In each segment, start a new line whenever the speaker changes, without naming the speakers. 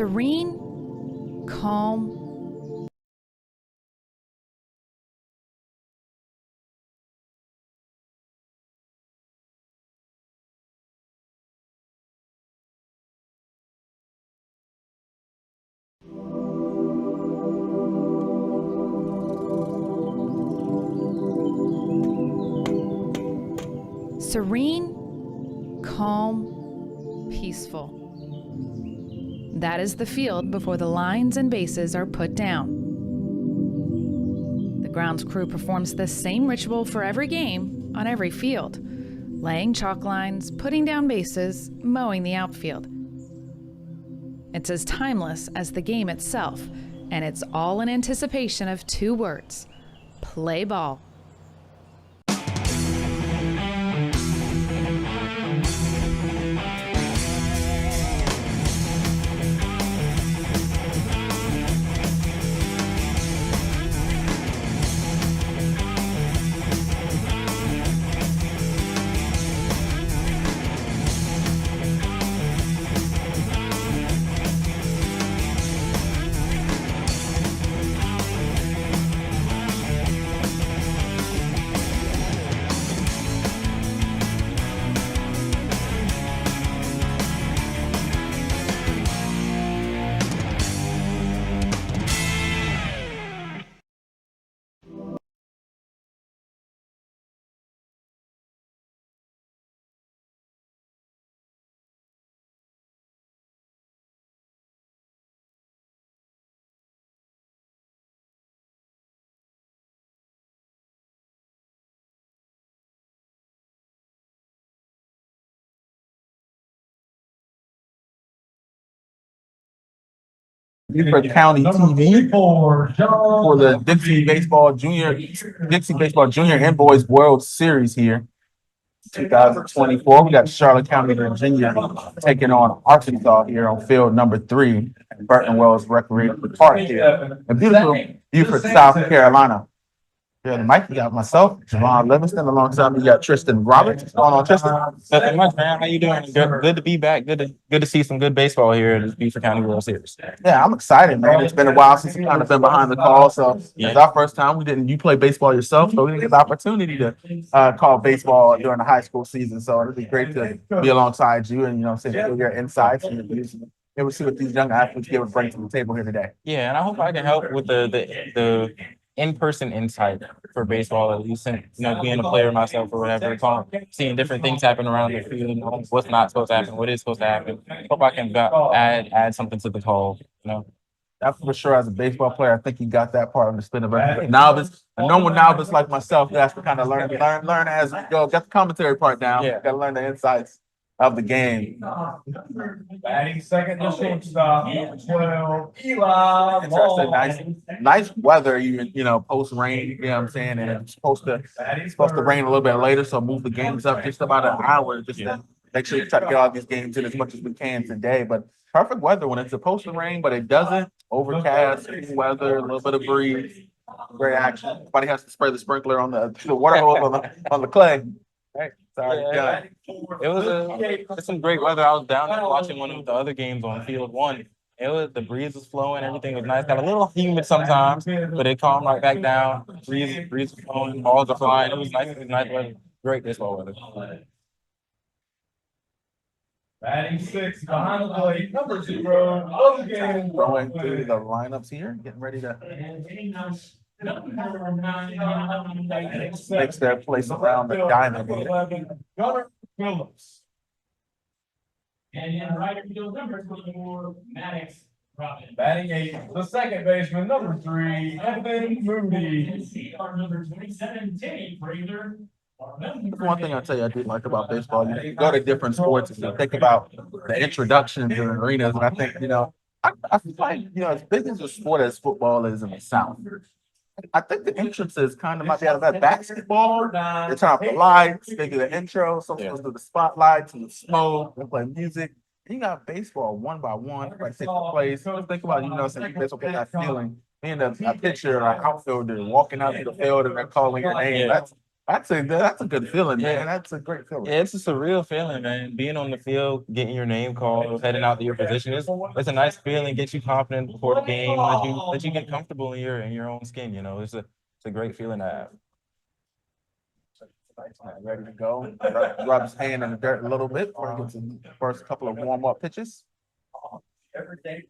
serene, calm, serene, calm, peaceful. That is the field before the lines and bases are put down. The grounds crew performs the same ritual for every game on every field, laying chalk lines, putting down bases, mowing the outfield. It's as timeless as the game itself, and it's all in anticipation of two words: play ball.
For County TV for the Dixie Baseball Junior and Boys World Series here, 2024. We got Charlotte County, Virginia, taking on Arkansas here on field number 3 at Burton Wells Recreation Park here in beautiful Beaufort, South Carolina. Here in the mic, we got myself, Javon Livingston, alongside me, we got Tristan Roberts. What's going on, Tristan?
Nothing much, man. How you doing? Good to be back. Good to see some good baseball here at the Beaufort County World Series.
Yeah, I'm excited, man. It's been a while since we've kind of been behind the call. So it's our first time. You play baseball yourself, so we didn't get the opportunity to call baseball during the high school season. So it'd be great to be alongside you and, see your insights and your views. And we'll see what these young athletes be able to bring to the table here today.
Yeah, and I hope I can help with the in-person insight for baseball, at least, and being a player myself or whatever, seeing different things happen around the field, what's not supposed to happen, what is supposed to happen. Hope I can add something to the call.
That's for sure. As a baseball player, I think you got that part understood. But a normal novice like myself, that's to kind of learn as we go. Get the commentary part down.
Yeah.
Got to learn the insights of the game.
Batting second, the shortstop, 12, Eli.
Interesting. Nice weather, even post rain. You know what I'm saying? And it's supposed to rain a little bit later, so move the games up just about an hour, just to make sure you try to get all these games in as much as we can today. But perfect weather when it's supposed to rain, but it doesn't. Overcast, cool weather, a little bit of breeze. Great action. Everybody has to spray the sprinkler on the water hose on the clay. Right. Sorry.
Yeah. It's some great weather. I was down there watching one of the other games on field 1. The breeze was flowing, everything was nice. Got a little humid sometimes, but it calmed right back down. Breeze was flowing, balls are flying. It was nice. It was nice weather. Great baseball weather.
Batting 6, behind the plate, number 0, Logan.
Going through the lineups here, getting ready to makes their place around the diamond.
Gunnar Phillips.
And in right field, number 24, Maddox Robin.
Batting 8, the second baseman, number 3, Evan Moody.
Our number 27, Teddy Fraser.
One thing I tell you I do like about baseball, you go to different sports and you think about the introductions and arenas, and I think, I feel like, as big as a sport as football is in the South, I think the entrances kind of might be out of that. Basketball, they turn off the lights, they do the intro, some supposed to do the spotlights and the smoke, they play music. And you got baseball one by one, like take the place. So think about, saying baseball get that feeling, being a pitcher or an outfielder walking out to the field and they're calling your name. that's a good feeling, man. That's a great feeling.
Yeah, it's a surreal feeling, man. Being on the field, getting your name called, heading out to your position. It's a nice feeling, gets you confident before the game, let you get comfortable in your own skin, you know. It's a great feeling to have.
Ready to go. Rub his hand in the dirt a little bit before he gets the first couple of warm-up pitches.
Every day.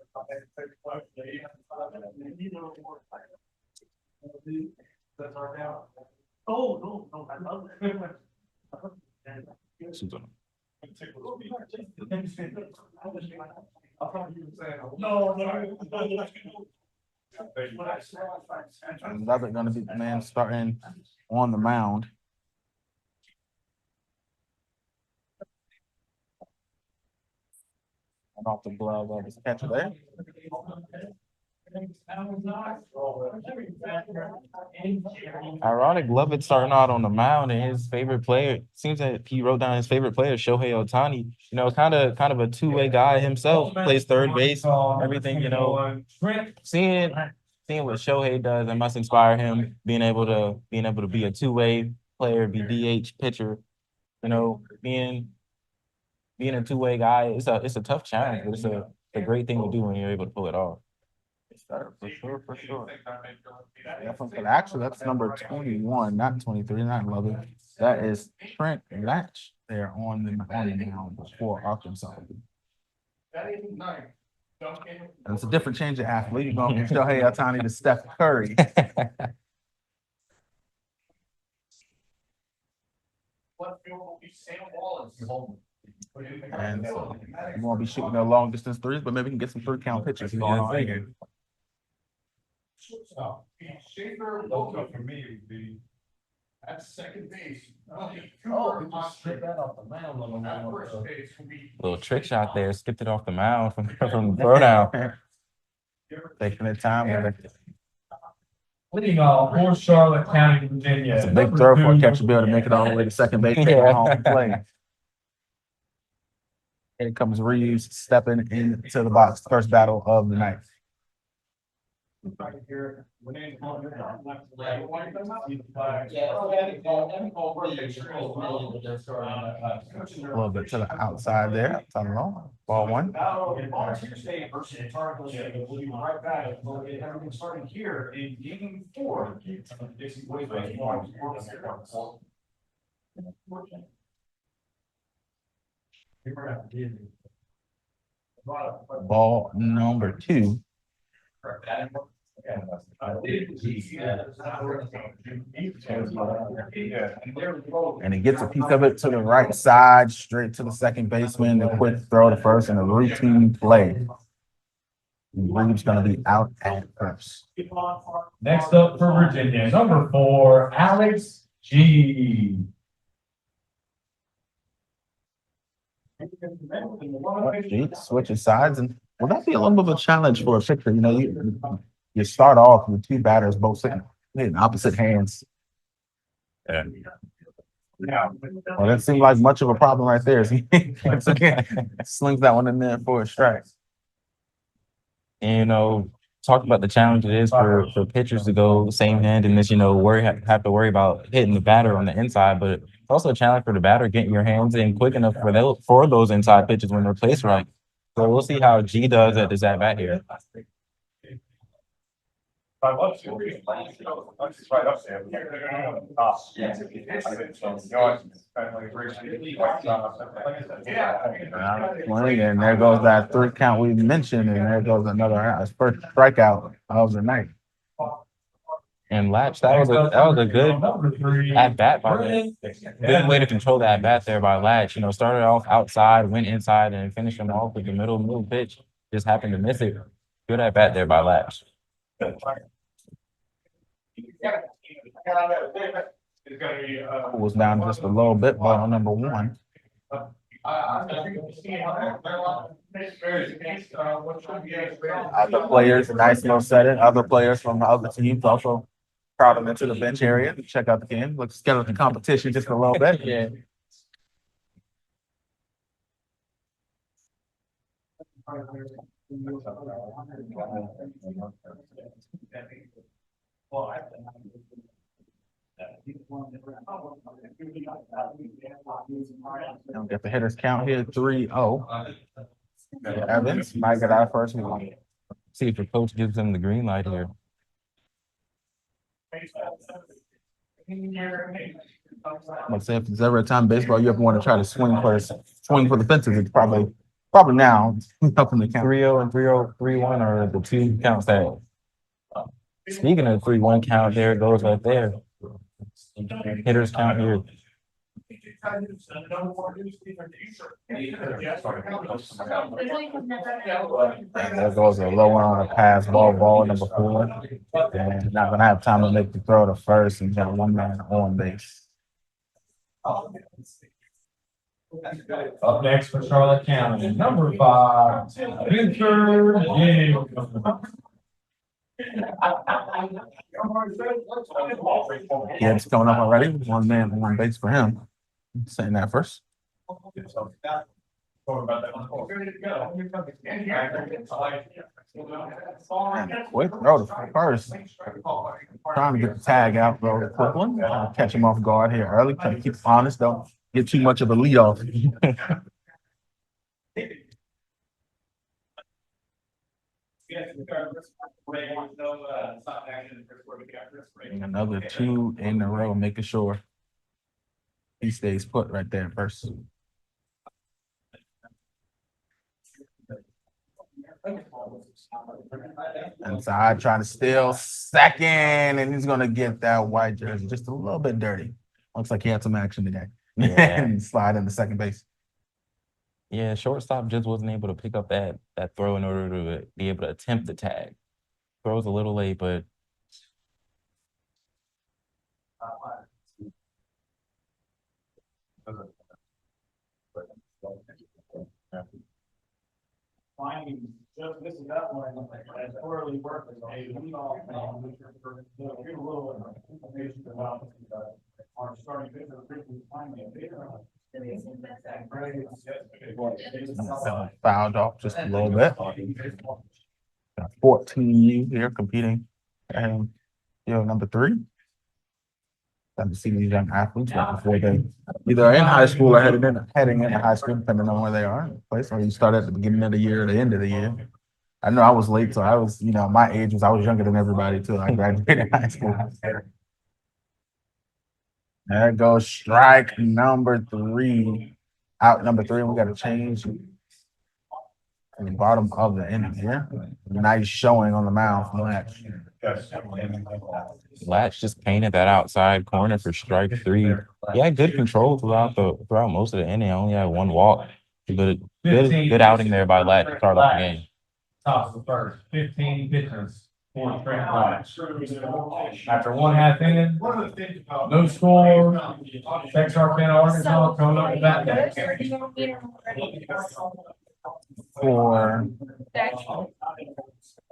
Oh, no, I love it.
And Lovett gonna be the man starting on the mound. And off the glove of his catcher there.
Ironic, Lovett starting out on the mound, and his favorite player seems that he wrote down his favorite player, Shohei Ohtani. You know, kind of a two-way guy himself. Plays third base, everything. You know, seeing what Shohei does, it must inspire him. Being able to be a two-way player, be DH pitcher. You know, being a two-way guy, it's a tough challenge, but it's a great thing to do when you're able to pull it off.
For sure. Actually, that's number 21, not 23, not 11. That is Trent Latch there on the mound before Arkansas. And it's a different change of athlete. You're going from Shohei Ohtani to Steph Curry. And so you won't be shooting no long distance threes, but maybe we can get some 3-count pitches going on here.
Shaker Loco for me would be at second base.
Just strip that off the mound.
At first base would be.
Little trick shot there, skipped it off the mound from the throwdown.
Taking their time with it.
Leading off for Charlotte County, Virginia.
It's a big throw for a catcher to be able to make it all the way to second base.
Yeah.
Home play. Here comes Reeves stepping into the box. First battle of the night. A little bit to the outside there. Outside low. Ball one.
Tuesday versus Texarkana. We'll be right back. We'll get everything started here in game 4.
Ball number 2. And he gets a piece of it to the right side, straight to the second baseman. A quick throw to first and a routine play. Reeves going to be out at first.
Next up for Virginia, number 4, Alex G.
Switches sides, and will that be a little bit of a challenge for a pitcher? You know, you start off with 2 batters both sitting in opposite hands. Yeah. Well, that seemed like much of a problem right there. Once again, slings that one in there for a strike.
And, you know, talk about the challenge it is for pitchers to go same hand and this, you know, have to worry about hitting the batter on the inside, but it's also a challenge for the batter getting your hands in quick enough for those inside pitches when they're placed right. So we'll see how G does at this at bat here.
And there goes that 3-count we mentioned, and there goes another first strikeout of the night.
And Latch, that was a good at bat by Latch. Good way to control that at bat there by Latch. You know, started off outside, went inside, and finished him off with the middle pitch. Just happened to miss it. Good at bat there by Latch.
Was down just a little bit, ball number 1. Other players, nice little setting. Other players from the other teams also crowd them into the bench area to check out the game. Let's get out the competition just a little bit.
Yeah.
Don't get the hitters count here. 3-0. Evans might get our first one.
See if the coach gives them the green light here.
I'm gonna say if there's ever a time in baseball you ever want to try to swing for the fences, it's probably now. Up in the count.
3-0 and 3-0, 3-1 are the two counts that. Speaking of 3-1 count, there it goes right there. Hitters count here.
And there goes a low one on a pass ball number 4. And not gonna have time to make the throw to first and got one man on base.
Up next for Charlotte County, number 5, Victor Gig.
Yeah, it's coming up already. One man on base for him. Saying that first. And a quick throw to first. Trying to get the tag out, throw the quick one. Catch him off guard here early. Try to keep it honest. Don't get too much of a lead off. Another 2 in a row, making sure he stays put right there first. Inside trying to steal second, and he's gonna get that white jersey just a little bit dirty. Looks like he had some action today.
Yeah.
And slide into second base.
Yeah, shortstop just wasn't able to pick up that throw in order to be able to attempt the tag. Throw's a little late, but
Finding just this is that one as poorly worked as a leadoff man. Give a little information about our starting pitcher, finding
Fouled off just a little bit. Got 14 here competing. And number 3. Got to see these young athletes right before they either are in high school or heading into high school, depending on where they are in the place. Or you start at the beginning of the year or the end of the year. I know I was late, so I was, my age was I was younger than everybody too. I graduated high school. There goes strike number 3. Out number 3, we got to change at the bottom of the inning here. Nice showing on the mound from Latch.
Latch just painted that outside corner for strike 3. He had good control throughout most of the inning. Only had 1 walk. But good outing there by Latch to start off the game.
Top of the first, 15 pitches for Trent Latch. After 1/2 inning, no score. Texarkana, Arkansas coming up with that next.
For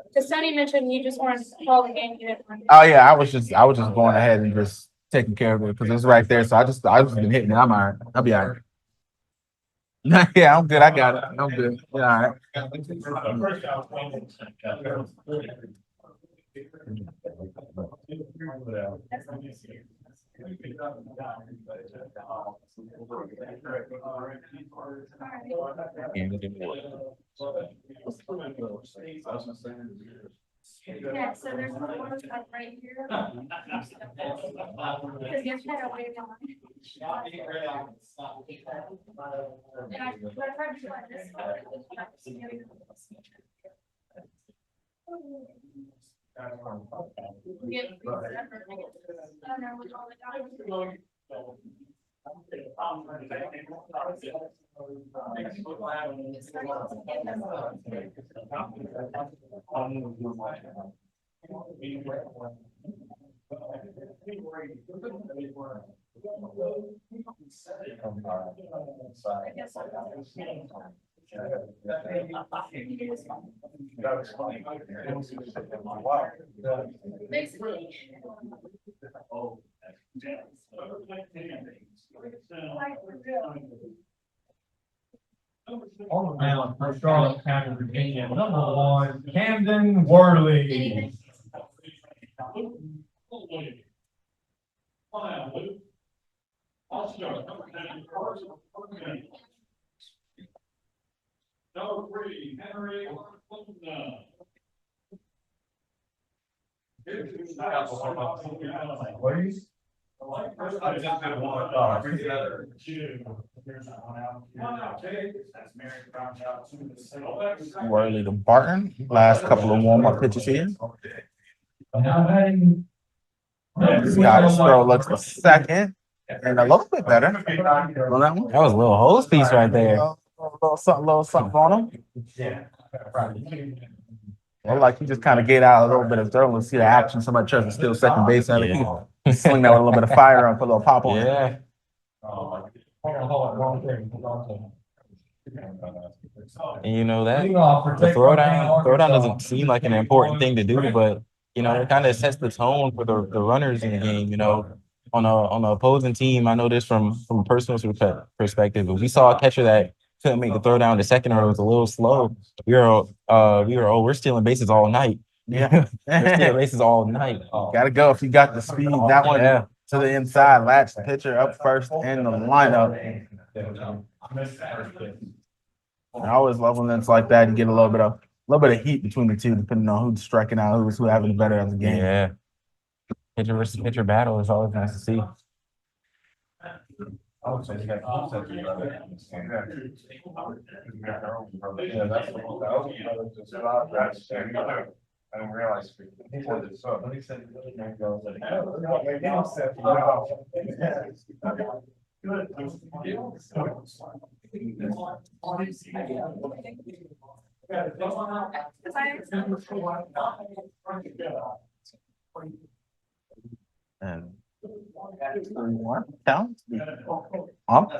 Because Tony mentioned you just wanted to call the game. You didn't want to.
oh yeah, I was just going ahead and just taking care of it because it's right there. So I just been hitting it. I'm all right. I'll be all right. Yeah, I'm good. I got it. I'm good. Yeah, all
Yeah, so there's one right here. Because you had a wait on. And I tried to find this basically.
On the mound for Charlotte County, Virginia, number 1, Camden Worley.
Number 3, Henry. I just did one.
Worley to Barton. Last couple of warm-up pitches here. Scott Stroh looks the second. And a little bit better on that one.
That was a little hose piece right there.
Little something on him. Well, like he just kind of get out a little bit of throw and see the action. Somebody tries to steal second base out of it. Sling that with a little bit of fire on, put a little pop on it.
Yeah. And you know that the throwdown doesn't seem like an important thing to do, but you know, it kind of sets the tone for the runners in the game. You know, on the opposing team, I know this from a personal perspective, but we saw a catcher that couldn't make the throw down to second or it was a little slow. We're stealing bases all night.
Yeah.
We're stealing bases all night.
Gotta go if you got the speed. That one to the inside, latch the pitcher up first in the lineup. I always love when it's like that. You get a little bit of heat between the two, depending on who's striking out, who's having the better of the game.
Yeah. Pitcher versus pitcher battle is always nice to see.
I didn't realize.
And 3-1 count.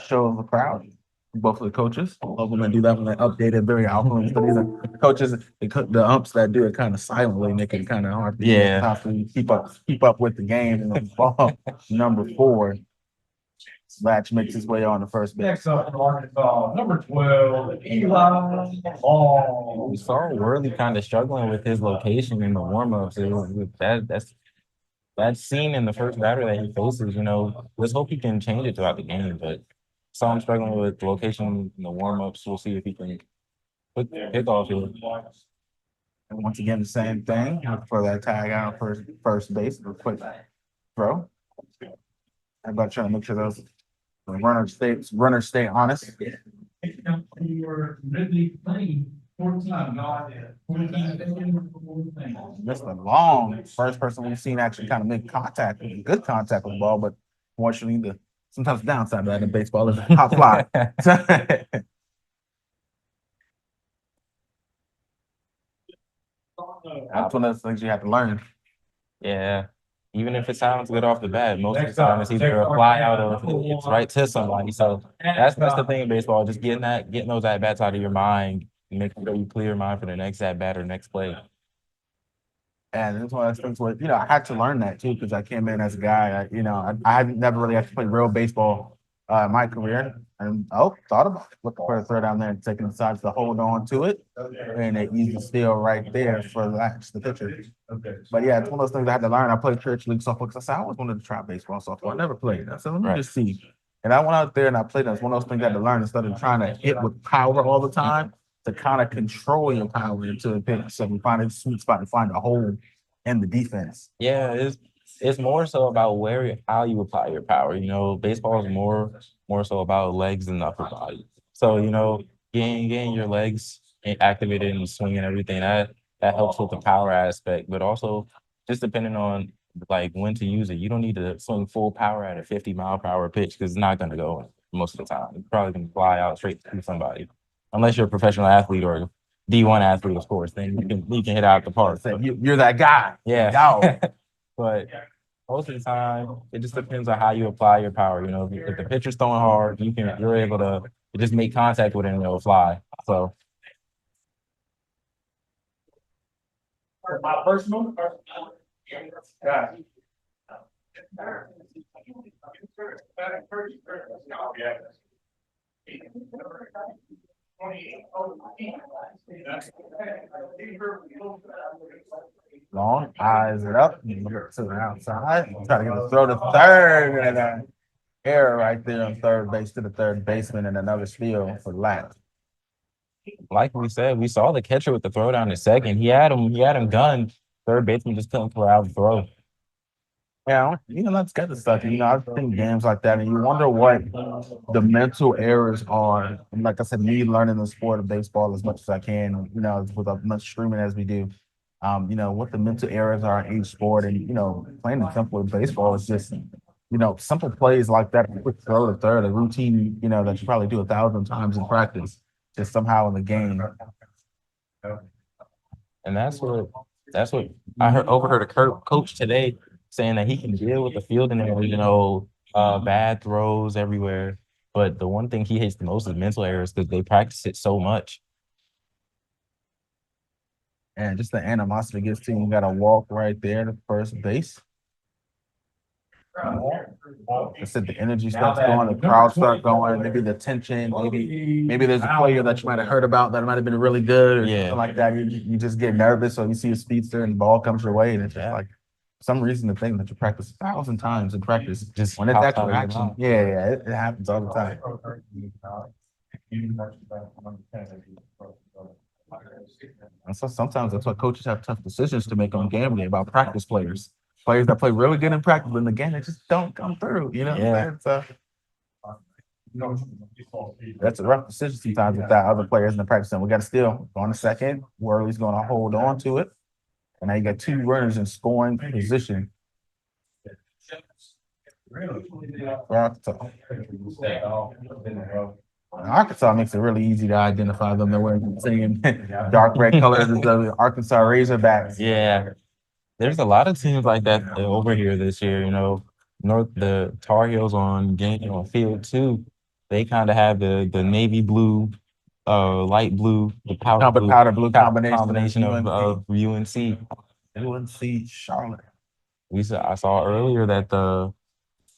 Show the crowd. Both of the coaches. Love when they do that when they update it very often. So these are coaches, the umps that do it kind of silently, make it kind of hard to keep up with the game. And ball number 4. Latch makes his way on the first base.
Next up, number 12, Eli Long.
We saw Worley kind of struggling with his location in the warm-ups. That's seen in the first batter that he faces. You know, let's hope he can change it throughout the game. But saw him struggling with location in the warm-ups. We'll see if he can put pickoff here.
And once again, the same thing. Look for that tag out first base. A quick throw. How about trying to make sure those runners stay honest? Missed a long first person we've seen actually kind of make contact, good contact with the ball, but fortunately, sometimes the downside of that in baseball is a hot fly. That's one of those things you have to learn.
Yeah. Even if it sounds good off the bat, most of the time it's either a fly out or it's right to somebody. So that's the thing in baseball, just getting those at bats out of your mind, making sure you clear your mind for the next at bat or next play.
And it's one of those things where, I had to learn that too, because I came in as a guy, I hadn't never really had to play real baseball in my career. And thought about looking for a throw down there and taking the sides to hold on to it. And it easy steal right there for the pitcher. Okay. But yeah, it's one of those things I had to learn. I played church league softball because I said I always wanted to try baseball softball. I never played. I said, let me just see. And I went out there and I played. It's one of those things I had to learn instead of trying to hit with power all the time, to kind of control your power into the pitch. So you find a sweet spot and find a hole in the defense.
Yeah, it's more so about how you apply your power. Baseball is more so about legs than upper body. So, getting your legs activated and swinging everything, that helps with the power aspect, but also just depending on like when to use it. You don't need to swing full power at a 50-mile-per-hour pitch because it's not going to go most of the time. It's probably going to fly out straight to somebody, unless you're a professional athlete or D1 athlete, of course. Then you can hit out the park.
So you're that guy.
Yeah. But most of the time, it just depends on how you apply your power. If the pitcher's throwing hard, you're able to just make contact with it and it'll fly. So.
My personal.
Long, eyes it up, to the outside, try to get a throw to third, and error right there on third base to the third baseman, and another steal for Lat.
Like we said, we saw the catcher with the throw down to second. He had him gunned. Third baseman just couldn't corral the throw.
Yeah, that's got to suck. I've seen games like that, and you wonder what the mental errors are. And like I said, me learning the sport of baseball as much as I can, with as much streaming as we do, what the mental errors are in each sport. And, playing the simple with baseball is just, simple plays like that, a quick throw to third, a routine, that you probably do 1,000 times in practice, just somehow in the game.
And that's what overheard a coach today saying that he can deal with the fielding and bad throws everywhere. But the one thing he hates the most is mental errors because they practice it so much.
And just the animosity gets to you. You got to walk right there to first base. I said the energy starts going, the crowd start going, maybe the tension, maybe there's a player that you might have heard about that might have been really good or something like that. You just get nervous, or you see a speedster and the ball comes your way, and it's just like some reason to think that you practice 1,000 times in practice. Just when it's actual action, it happens all the time. And so sometimes that's why coaches have tough decisions to make on gambling about practice players. Players that play really good in practice, but in the game they just don't come through. That's a rough decision sometimes with that other players in the practice. And we got to still go on a second. Worley's going to hold on to it, and now you got two runners in scoring position. Arkansas makes it really easy to identify them. They're wearing the same dark red colors as the Arkansas Razorbacks.
Yeah. There's a lot of teams like that over here this year. The Tar Heels on field 2, they kind of have the navy blue, light blue, the powder blue combination of UNC.
UNC Charlotte.
I saw earlier that the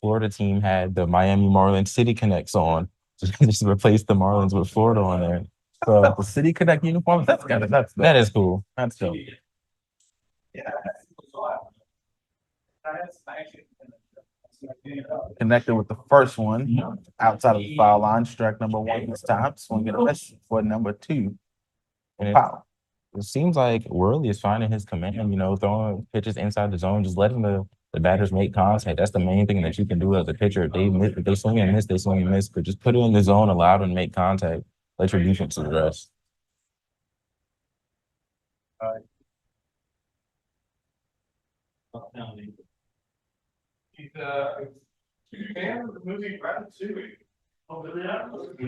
Florida team had the Miami Marlins City Connects on. Just replace the Marlins with Florida on there.
So the City Connect uniforms, that
is cool.
That's dope.
Yeah.
Connected with the first one outside of the foul line, strike number 1 this time. Swinging a miss for number 2.
And it seems like Worley is finding his command, throwing pitches inside the zone, just letting the batters make contact. That's the main thing that you can do as a pitcher. If they swing and miss, they swing and miss. But just put it in the zone, allow them to make contact. Let your defense do the rest.
With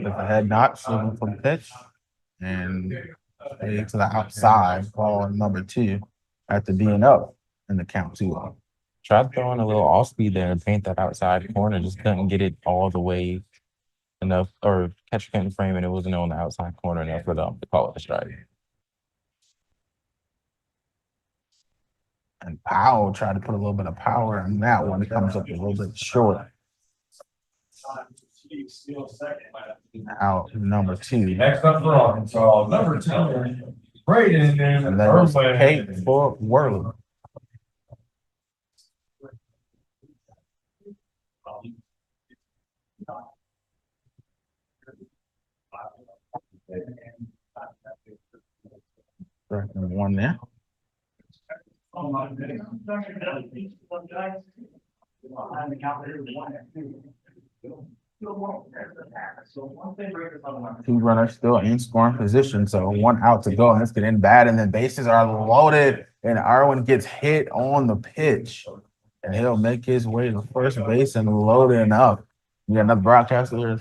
the head knock, swinging from pitch, and to the outside, ball number 2 at the DNO in the count 2.
Tried throwing a little off speed there and paint that outside corner. Just couldn't get it all the way enough, or catcher couldn't frame it. It wasn't on the outside corner enough for them to call it a strike.
And Powell tried to put a little bit of power in that one. It comes up a little bit short. Out number 2.
Next up for Arkansas, number 10, Braden.
And that was Kate for Worley. Strike number 1 there. Two runners still in scoring position, so 1 out to go, and it's getting bad, and then bases are loaded, and Irwin gets hit on the pitch, and he'll make his way to first base and load it up. You got another broadcaster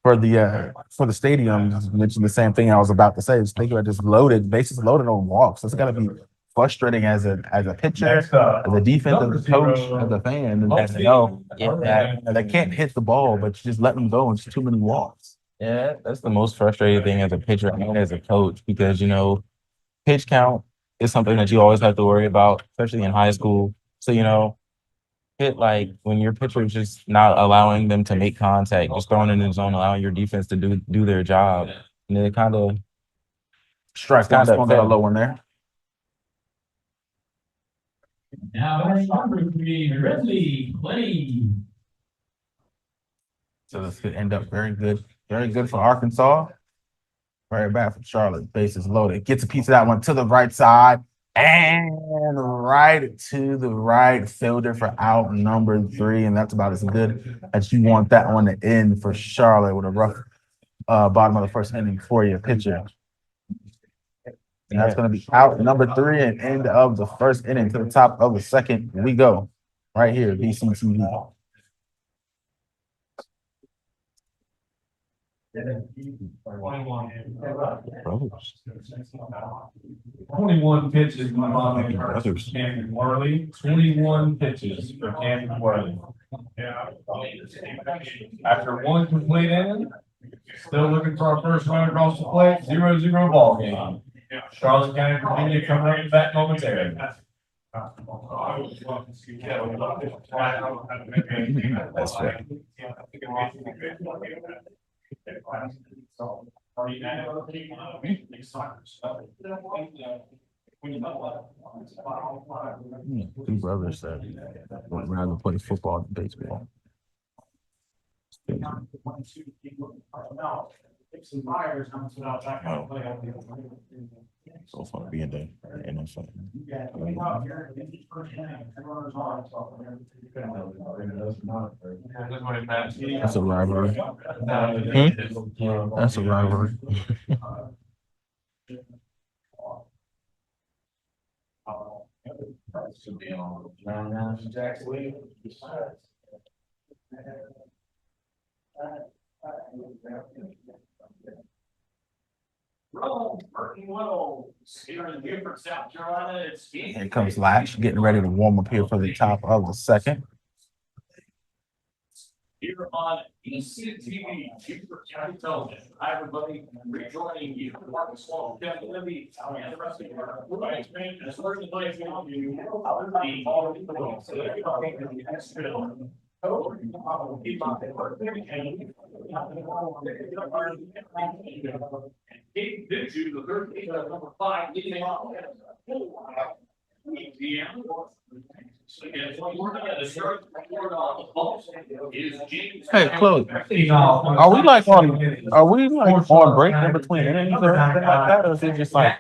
for the stadium just mentioned the same thing I was about to say. Just think about just loaded, bases loaded on walks. That's gotta be frustrating as a pitcher, as a defense, as a coach, as a fan, and to know that they can't hit the ball, but you just let them go. It's too many walks.
Yeah, that's the most frustrating thing as a pitcher and as a coach, because pitch count is something that you always have to worry about, especially in high school. So hit like when your pitcher is just not allowing them to make contact, just throwing it in the zone, allowing your defense to do their job, and then it kind of
strike. Kind of a low one there.
Now, number 3, Ridley Clay.
So this could end up very good for Arkansas. Very bad for Charlotte. Bases loaded. Gets a piece of that one to the right side. And right to the right fielder for out number 3. And that's about as good as you want that one to end for Charlotte with a rough bottom of the first inning for your pitcher. And that's going to be out number 3 and end of the first inning. To the top of the second we go. Right here, BCTV.
21 pitches by Bobby Brothers. Camden Worley. 21 pitches for Camden Worley. After one complete inning, still looking for our first run across the plate. 0-0 ball game. Charlotte County, Virginia coming up to bat momentarily.
That's right. Two brothers that would rather play football than baseball. So far being the NFL. That's a rivalry. That's a rivalry.
South Carolina.
Here comes Latch, getting ready to warm up here for the top of the second.
Here on BCTV, Beaufort County Television, everybody rejoining you. Mark Sloan, Kevin Libby, and the rest of you. As far as the players on you, the third pick of number 5, leading off.
Hey, Chloe, are we like on break in between innings or anything like that, or is it just like?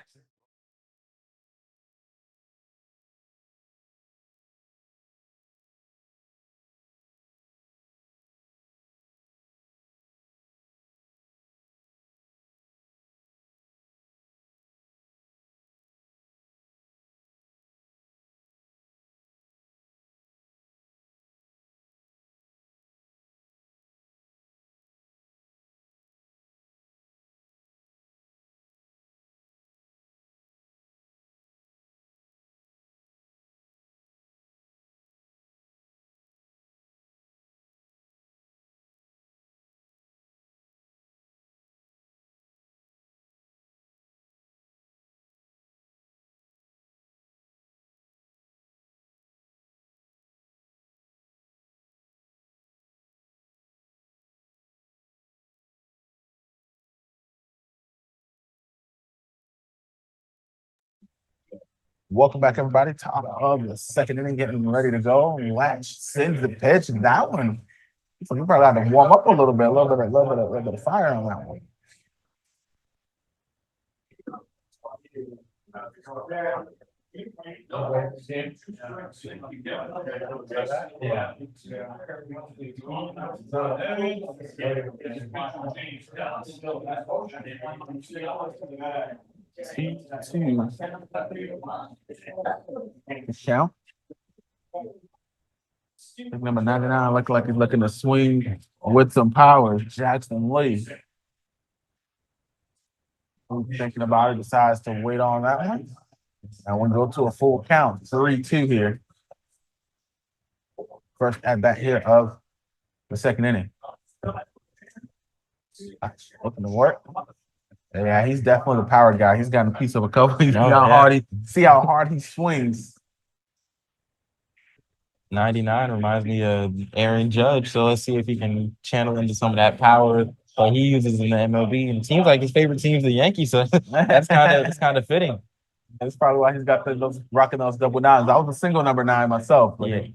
Welcome back, everybody. Top of the second inning, getting ready to go. Latch sends the pitch. That one, so you probably have to warm up a little bit, a little bit of fire on that one. Count. Number 99 look like he's looking to swing with some power. Jackson Lee. Thinking about it, decides to wait on that one. And we go to a full count. 3-2 here. First at bat here of the second inning. Looking to work. Yeah, he's definitely the power guy. He's gotten a piece of a couple. See how hard he swings.
99 reminds me of Aaron Judge, so let's see if he can channel into some of that power that he uses in the MLB. And it seems like his favorite team is the Yankees, so that's kind of fitting.
That's probably why he's got those rocking those double nines. I was a single number 9 myself, but
Yeah.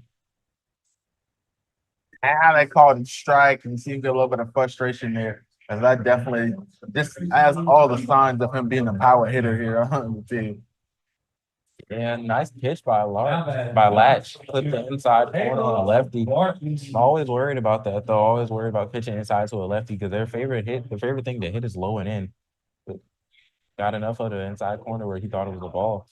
now they called it strike, and you see a little bit of frustration there. As that definitely just has all the signs of him being a power hitter here on the team.
Yeah, nice pitch by Latch. Clip the inside corner on a lefty. I'm always worried about that though. Always worried about pitching inside to a lefty because their favorite thing to hit is low and in. But got enough of the inside corner where he thought it was a ball.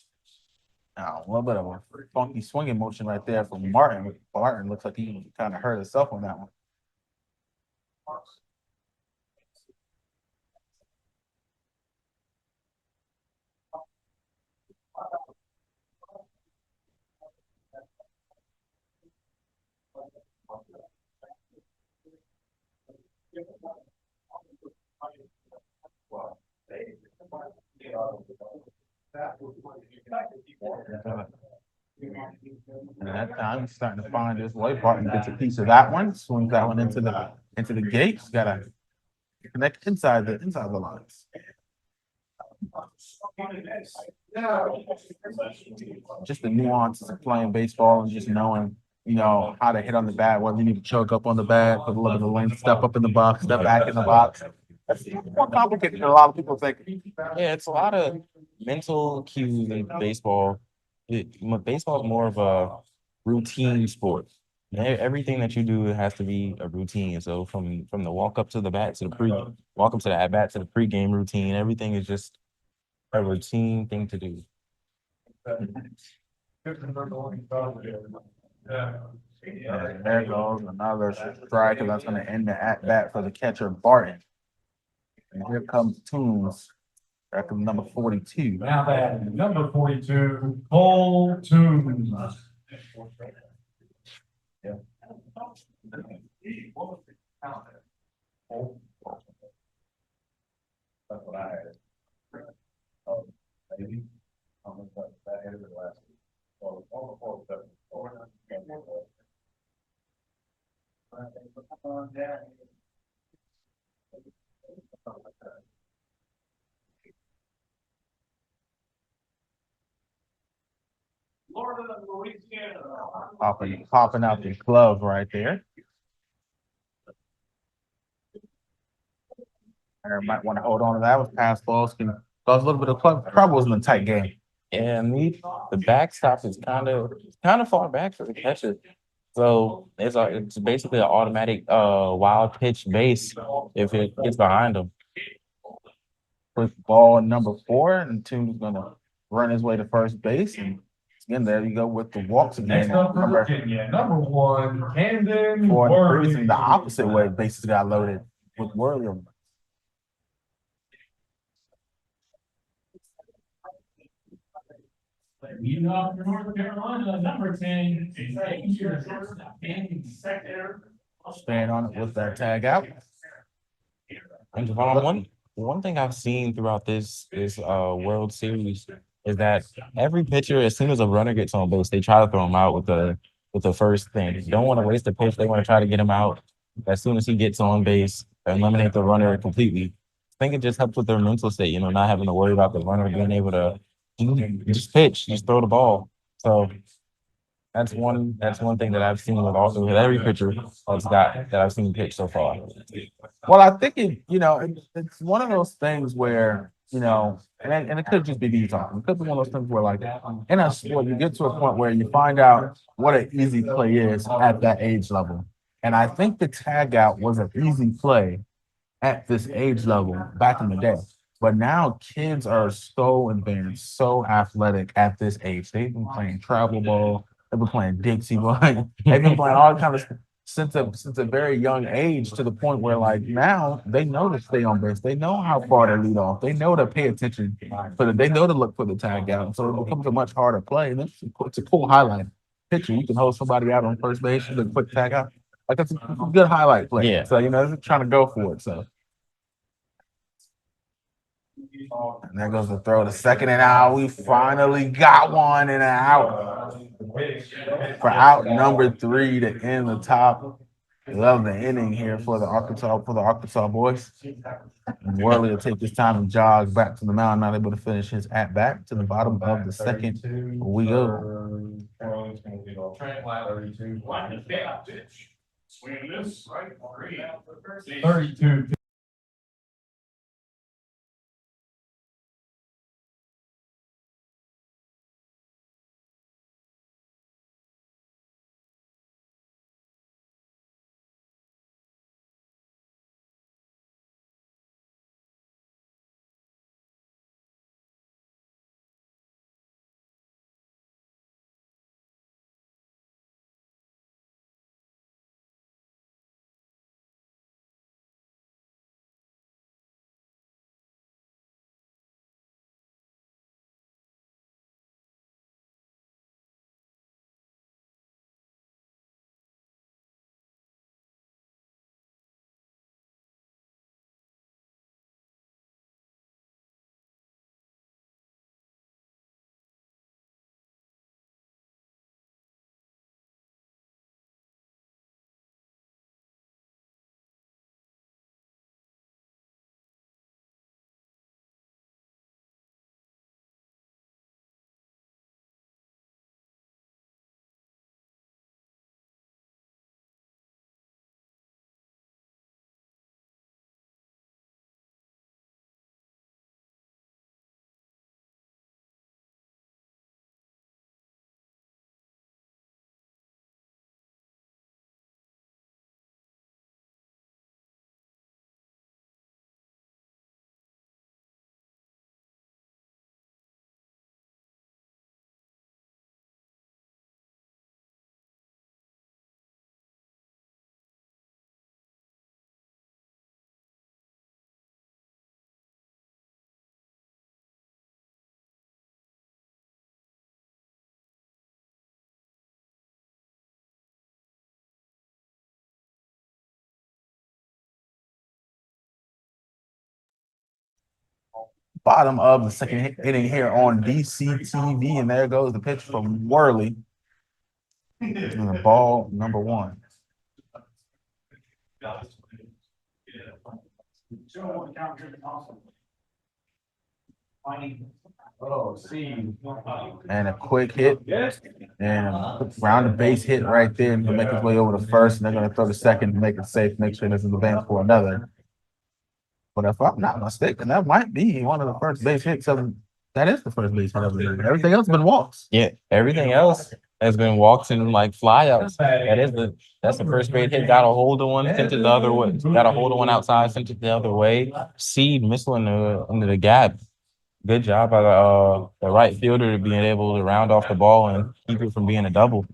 Now, a little bit of a funky swinging motion right there from Martin. Martin looks like he kind of hurt himself on that one. And that time he's starting to find his way. Barton gets a piece of that one, swings that one into the gates. Gotta connect inside the lines. Just the nuances of playing baseball and just knowing, how to hit on the bat, whether you need to choke up on the bat, put a little bit of length, step up in the box, step back in the box. That's more complicated than a lot of people think.
Yeah, it's a lot of mental cues in baseball. Baseball is more of a routine sport. Everything that you do has to be a routine. So from the walk up to the bat to the walk up to the at bat to the pregame routine, everything is just a routine thing to do.
And there goes another strike, and that's going to end the at bat for the catcher Barton. And here comes Toombs. Back to number 42.
Now that number 42, Cole Toombs. That's what I had. Oh, maybe. That ended the last.
Popping out the glove right there. I might want to hold on to that with pass balls. Can cause a little bit of troubles in the tight game.
And the backstop is kind of far back for the catcher. So it's basically an automatic wild pitch base if it gets behind him.
With ball number 4, and Toombs gonna run his way to first base. And again, there you go with the walks again.
Next up for Virginia, number 1, Camden
previously the
Worley.
opposite way, bases got loaded with Worley.
Leading off for North Carolina, number 10,
Staying on it with that tag out.
And one thing I've seen throughout this World Series is that every pitcher, as soon as a runner gets on base, they try to throw him out with the first thing. They don't want to waste the pitch. They want to try to get him out as soon as he gets on base, eliminate the runner completely. I think it just helps with their mental state, not having to worry about the runner being able to just pitch, just throw the ball. So that's one thing that I've seen with every pitcher that I've seen pitch so far.
Well, I think it's one of those things where, and it could just be me talking. It could be one of those things where, like, in a sport, you get to a point where you find out what an easy play is at that age level. And I think the tag out was an easy play at this age level back in the day. But now kids are so advanced, so athletic at this age. They've been playing travel ball. They've been playing Dixie ball. They've been playing all kinds of stuff since a very young age, to the point where, like, now they know to stay on base. They know how far to lead off. They know to pay attention. They know to look for the tag out. So it becomes a much harder play. And it's a cool highlight picture. You can hold somebody out on first base with a quick tag out. Like, that's a good highlight play.
Yeah.
So, they're trying to go for it. So. And there goes the throw to second and out. We finally got one and an out for out number 3 to end the top Love the inning here for the Arkansas boys. And Worley will take this time and jog back to the mound, not able to finish his at bat to the bottom of the second. We go.
Swing this, right?
32.
Bottom of the second inning here on BCTV, and there goes the pitch from Worley. And ball number 1.
Oh, see.
And a quick hit. And a round the base hit right there, and he'll make his way over to first, and they're going to throw the second to make it safe, make sure there's an advance for another. But if I'm not mistaken, that might be one of the first base hits of that is the first base hit of the year. Everything else has been walks.
Yeah, everything else has been walks and like flyouts. That's the first base hit. Got a hold of one, sent it the other way. Got a hold of one outside, sent it the other way. Seed missile into the gap. Good job by the right fielder being able to round off the ball and keep it from being a double.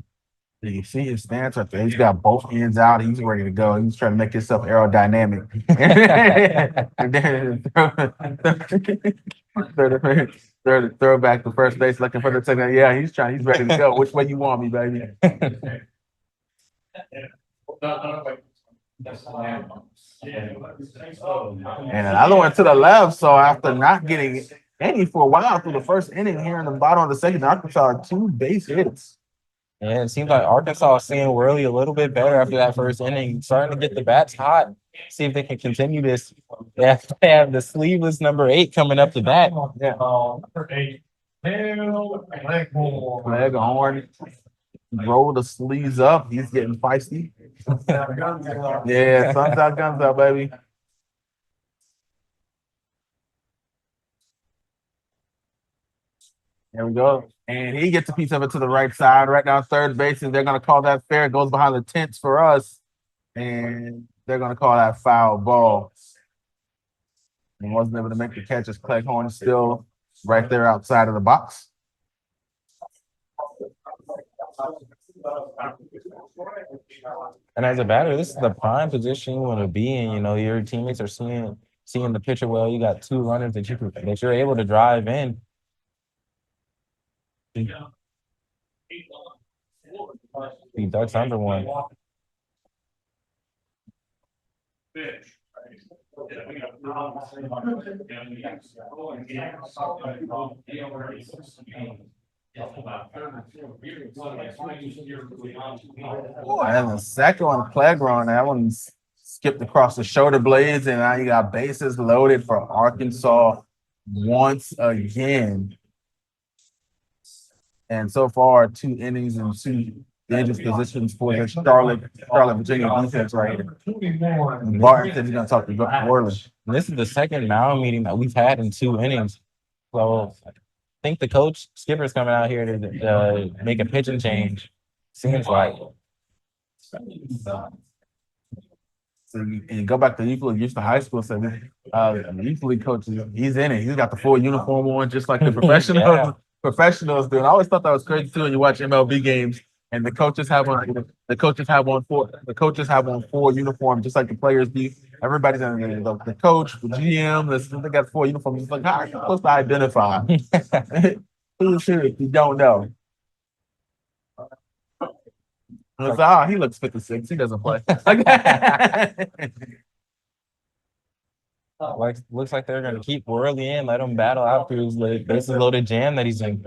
You see his stance right there. He's got both ends out. He's ready to go. He's trying to make himself aerodynamic. And then throw back to first base looking for the second. Yeah, he's ready to go. Which way you want me, baby? And another one to the left. So after not getting any for a while through the first inning here in the bottom of the second, Arkansas are 2 base hits.
Yeah, it seems like Arkansas is seeing Worley a little bit better after that first inning, starting to get the bats hot. See if they can continue this. They have the sleeveless number 8 coming up to bat.
Yeah. Flag horn. Roll the sleeves up. He's getting feisty. Yeah, sun's out, guns out, baby. There we go. And he gets a piece of it to the right side, right down third base, and they're going to call that fair. It goes behind the tents for us, and they're going to call that foul ball. And wasn't able to make the catch as Cleghorn is still right there outside of the box.
And as a batter, this is the prime position you want to be in. You know, your teammates are seeing the pitcher well. You got 2 runners that you're able to drive in. He ducks under one.
Oh, and the second one, Clegron, that one's skipped across the shoulder blades, and now you got bases loaded for Arkansas once again. And so far, 2 innings and 2 dangerous positions for the Charlotte, Virginia defense right here. And Barton said he's going to talk to Worley.
And this is the second mound meeting that we've had in 2 innings. So I think the coach, Skipper's coming out here to make a pitching change. Seems like.
So you go back to Euclid, used to high school, so the Euclid coach, he's in it. He's got the full uniform on, just like the professionals.
Yeah.
Professionals do. And I always thought that was crazy too when you watch MLB games and the coaches have on full uniform, just like the players do. Everybody's in there. The coach, the GM, they got full uniform. It's like, how are you supposed to identify who's who if you don't know? It's like, he looks 56. He doesn't play.
Looks like they're going to keep Worley in, let him battle out through his bases loaded jam that he's in.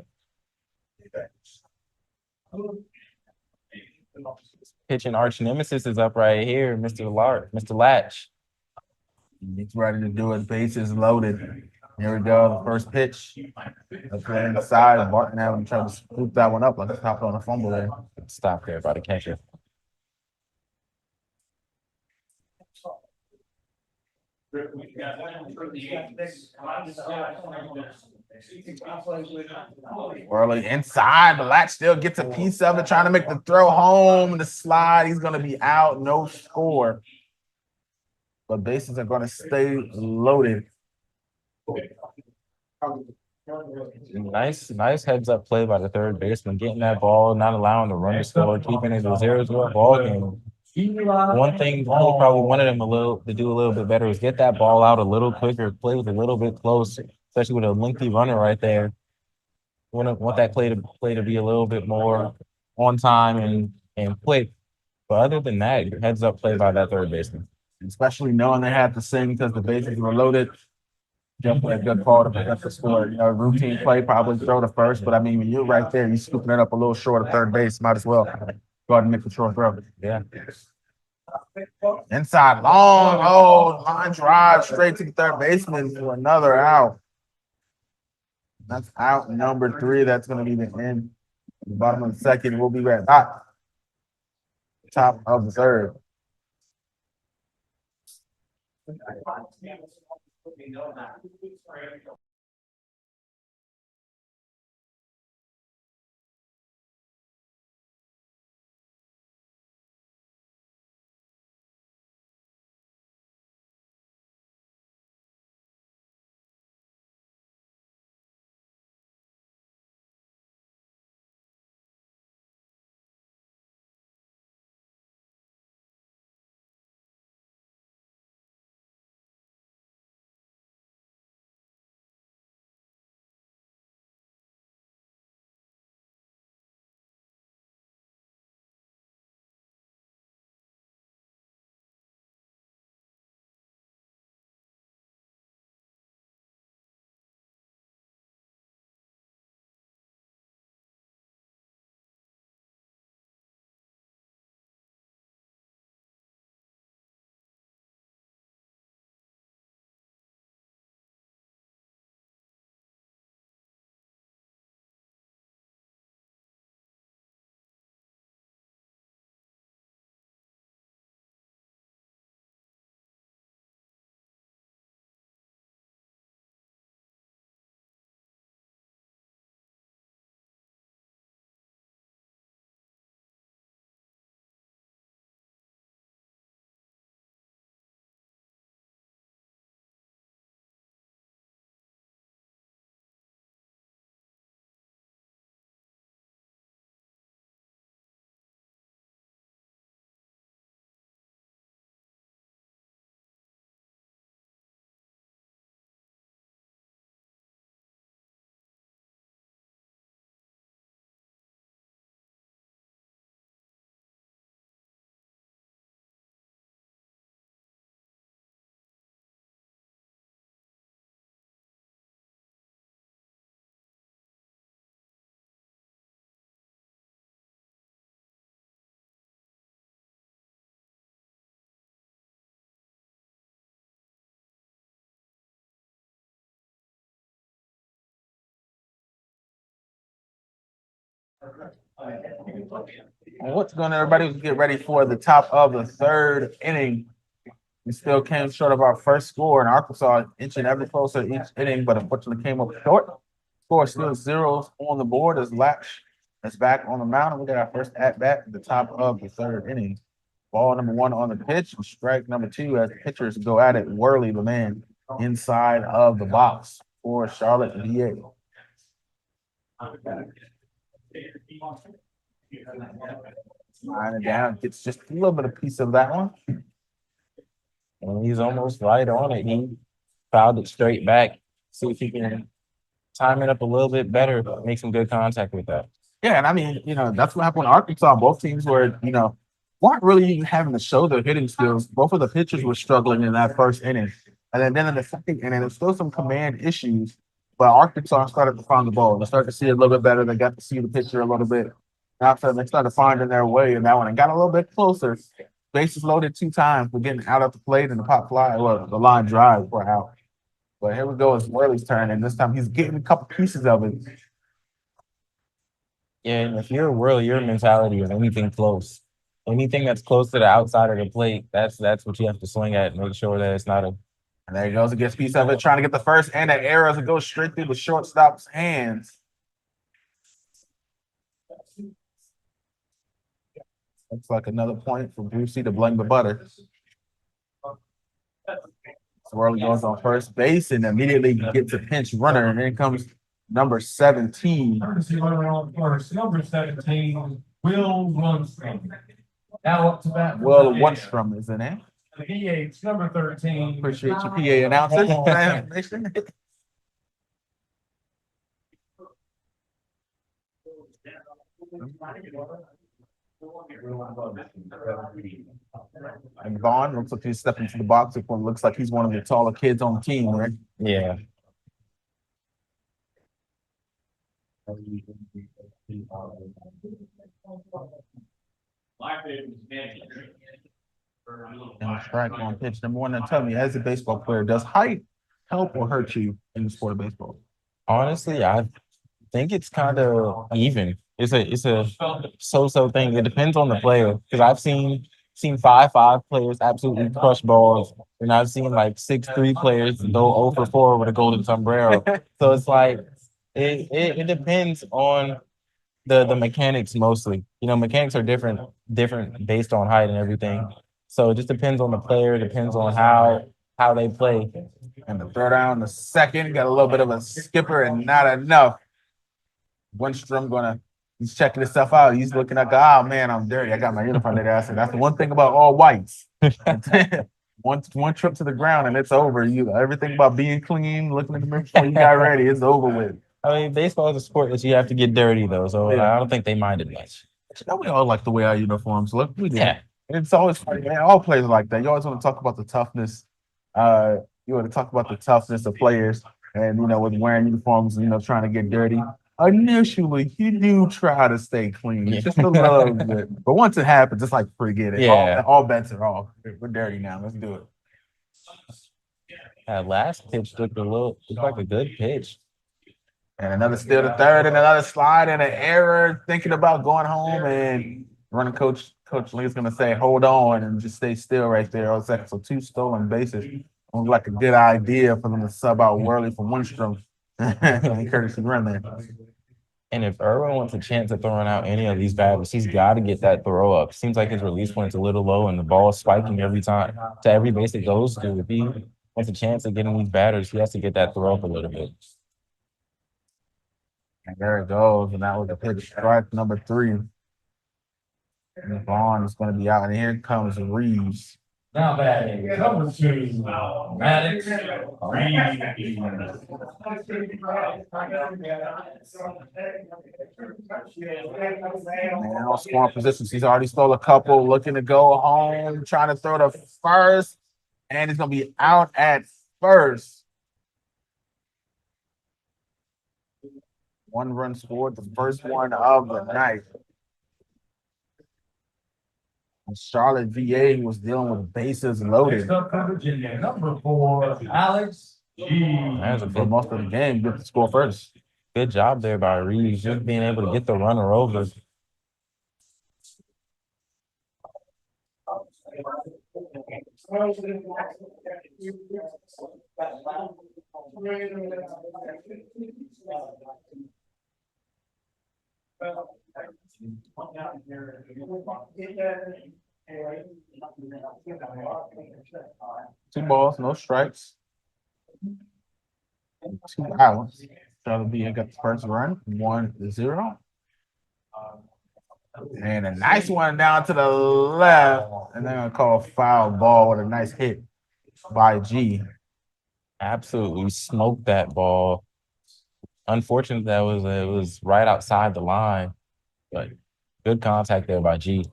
Pitching arch nemesis is up right here, Mr. Latch.
He's ready to do it. Bases loaded. Here we go. The first pitch. Let's go inside. Barton having trying to scoop that one up like it's hopped on a fumble there.
Stop there by the catcher.
Worley inside, but Latch still gets a piece of it, trying to make the throw home. The slide, he's going to be out, no score. But bases are going to stay loaded.
Nice heads up play by the third baseman, getting that ball, not allowing the run to score, keeping it a 0-0 ball game. One thing he probably wanted him to do a little bit better was get that ball out a little quicker, play with a little bit close, especially with a lengthy runner right there. Want that play to be a little bit more on time and quick. But other than that, heads up play by that third baseman.
Especially knowing they had to sing because the bases were loaded. Definitely a good call to pick up the score. You know, routine play, probably throw to first, but I mean, when you're right there, you're scooping it up a little short of third base, might as well go ahead and make the short throw.
Yeah.
Inside, long, line drive straight to the third baseman for another out. That's out number 3. That's going to be the end. The bottom of the second, we'll be right back. Top of the third. And what's going on, everybody? We get ready for the top of the third inning. We still came short of our first score, and Arkansas inching ever closer each inning, but unfortunately came up short. Score still zeros on the board as Latch is back on the mound, and we got our first at bat at the top of the third inning. Ball number 1 on the pitch, and strike number 2 as the pitchers go at it. Worley, the man, inside of the box for Charlotte VA. Line it down, gets just a little bit of piece of that one.
And he's almost right on it. He fouled it straight back. See if he can time it up a little bit better, make some good contact with that.
Yeah, and I mean, that's what happened with Arkansas. Both teams were, weren't really even having to show their hitting skills. Both of the pitchers were struggling in that first inning. And then in the second inning, there's still some command issues, but Arkansas started to find the ball. They started to see it a little bit better. They got to see the pitcher a little bit. After they started finding their way in that one and got a little bit closer. Bases loaded 2 times. We're getting out of the plate and the pop fly, well, the line drive for out. But here we go. It's Worley's turn, and this time he's getting a couple pieces of it.
Yeah, and if you're a Worley, your mentality is anything close. Anything that's close to the outside of the plate, that's what you have to swing at and make sure that it's not a.
And there he goes. He gets a piece of it, trying to get the first and an error as it goes straight through the shortstop's hands. Looks like another point for Brucey to blame the butter. Worley goes on first base and immediately gets a pinch runner, and then comes number 17.
Courtesy runner on first, number 17, Will Lundstrom. Now up to bat.
Will Lundstrom is in it.
The DH, number 13.
Appreciate your PA announcers. And Vaughn looks like he's stepping into the box. It looks like he's one of the taller kids on the team, right?
Yeah.
And strike on pitch. Number 1, now tell me, as a baseball player, does height help or hurt you in the sport of baseball?
Honestly, I think it's kind of even. It's a so-so thing. It depends on the player, because I've seen 5'5" players absolutely crush balls, and I've seen like 6'3" players go 0 for 4 with a golden sombrero. So it's like it depends on the mechanics mostly. Mechanics are different based on height and everything. So it just depends on the player. Depends on how they play.
And the throw down the second, got a little bit of a skipper and not enough. Lundstrom he's checking himself out. He's looking like, oh man, I'm dirty. I got my uniform there. I said, that's the one thing about all whites. one trip to the ground and it's over. Everything about being clean, looking at the mirror before you got ready, it's over with.
I mean, baseball is a sport that you have to get dirty though, so yeah. I don't think they minded much.
We all like the way our uniforms look. We do.
Yeah.
It's always funny, man. All players are like that. You always want to talk about the toughness. You want to talk about the toughness of players, and with wearing uniforms, trying to get dirty. Initially, you do try to stay clean, just a little bit. But once it happens, it's like forget it.
Yeah.
All bets are off. We're dirty now. Let's do it.
That last pitch looked like a good pitch.
And another steal to third, and another slide, and an error. Thinking about going home, and running coach Lee is gonna say, "Hold on and just stay still right there." All second, so 2 stolen bases. Looked like a good idea for them to sub out Worley for Lundstrom. Courtesy run there.
And if Irwin wants a chance at throwing out any of these batters, he's got to get that throw up. Seems like his release point's a little low, and the ball is spiking every time to every base it goes to. If he wants a chance at getting these batters, he has to get that throw up a little bit.
And there it goes, and that was a pitch, strike number 3. And Vaughn is going to be out, and here comes Reeves.
Now batting, number 2, Maddox Reeves.
Now scoring positions. He's already stole a couple, looking to go home, trying to throw to first, and he's going to be out at first. 1 run scored, the first one of the night. And Charlotte VA was dealing with bases loaded.
Next up for Virginia, number 4, Alex G.
For most of the game, get the score first.
Good job there by Reeves, just being able to get the runner over.
Two balls, no strikes. 2 outs. Charlie B got the first run, 1-0. And a nice one down to the left. And they're gonna call foul ball with a nice hit by G.
Absolutely smoked that ball. Unfortunate that it was right outside the line, but good contact there by G.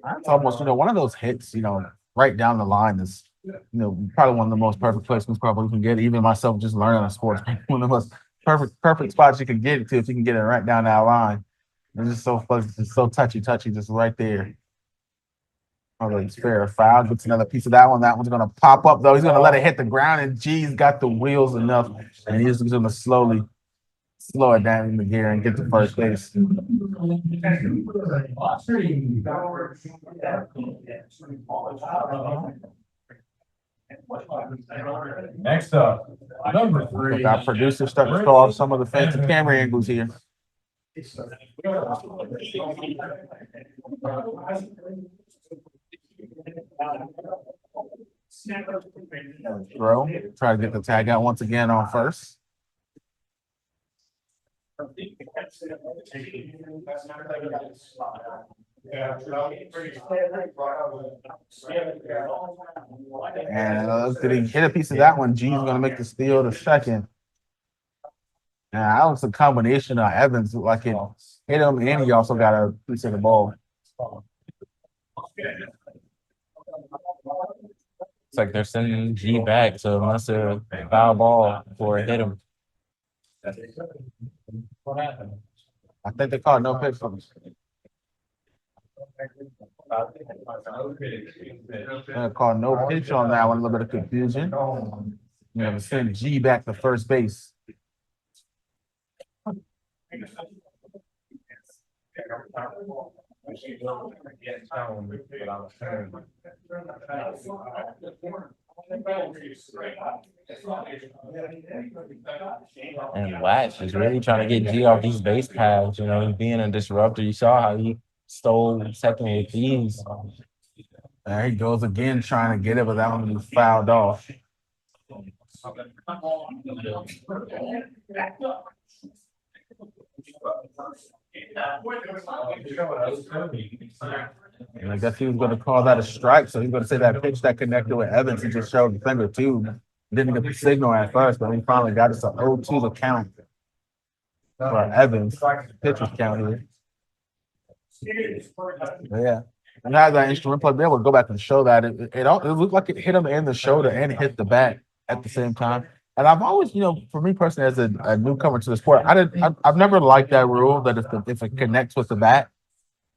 That's almost, one of those hits, right down the line is, probably one of the most perfect placements probably you can get. Even myself just learning a sports, one of the most perfect spots you can get it to if you can get it right down that line. It's just so fun, it's just so touchy, just right there. Oh, it's fair. Foul gets another piece of that one. That one's gonna pop up though. He's gonna let it hit the ground, and G's got the wheels enough, and he's just gonna slowly slow it down in the gear and get to first base.
Next up, number 3.
Our producer starting to show off some of the fancy camera angles here. Throw. Try to get the tag out once again on first. And did he hit a piece of that one? G's going to make the steal to second. Now, that was a combination of Evans, like it hit him, and he also got a piece of the ball.
It's like they're sending G back, so it must have foul ball before it hit him.
I think they called no pitch from him. Called no pitch on that one, a little bit of confusion. Send G back to first base.
And Latch is really trying to get G off these base paths. He's being a disruptor. You saw how he stole second with ease.
There he goes again trying to get it, but that one was fouled off. And I guess he was going to call that a strike, so he's going to say that pitch that connected with Evans, he just showed the finger too. Didn't get the signal at first, but he finally got us an 0-2 to count for Evans. Pitch was counted here. Yeah. And now that instrument plug, they will go back and show that it looked like it hit him in the shoulder and hit the bat at the same time. And I've always, for me personally, as a newcomer to the sport, I've never liked that rule that if it connects with the bat,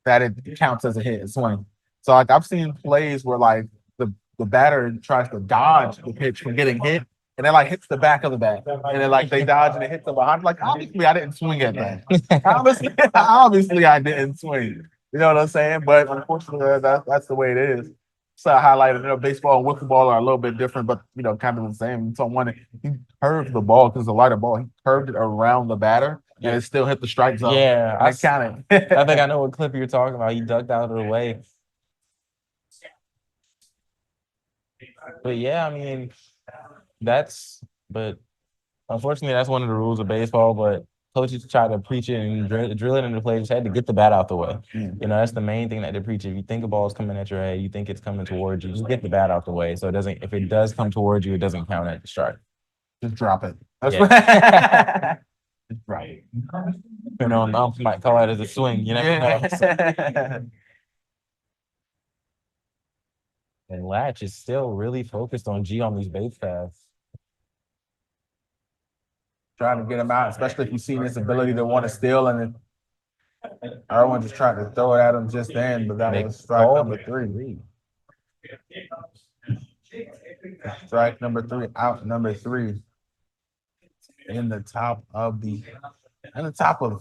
that it counts as a hit, a swing. So like I've seen plays where like the batter tries to dodge the pitch from getting hit, and it like hits the back of the bat, and then like they dodge and it hits the behind. Like obviously I didn't swing at that. obviously I didn't swing. You know what I'm saying? But unfortunately, that's the way it is. So I highlighted, baseball and wiffle-ball are a little bit different, but kind of the same. So he curved the ball because it's a lighter ball. He curved it around the batter, and it still hit the strike zone.
Yeah,
I counted.
I think I know what clip you're talking about. He ducked out of the way. But yeah, I mean, but unfortunately, that's one of the rules of baseball. But coaches try to preach it and drill it into players' head to get the bat out the way. That's the main thing that they preach. If you think a ball is coming at your head, you think it's coming towards you, just get the bat out the way. So if it does come towards you, it doesn't count at the strike.
Just drop it.
Yeah.
Right.
Umps might call it as a swing. You never know. So. And Latch is still really focused on G on these base paths.
Trying to get him out, especially if you've seen his ability to want to steal, and then everyone just tried to throw it at him just then, but that was strike number 3. Strike number 3, out number 3 in the top of the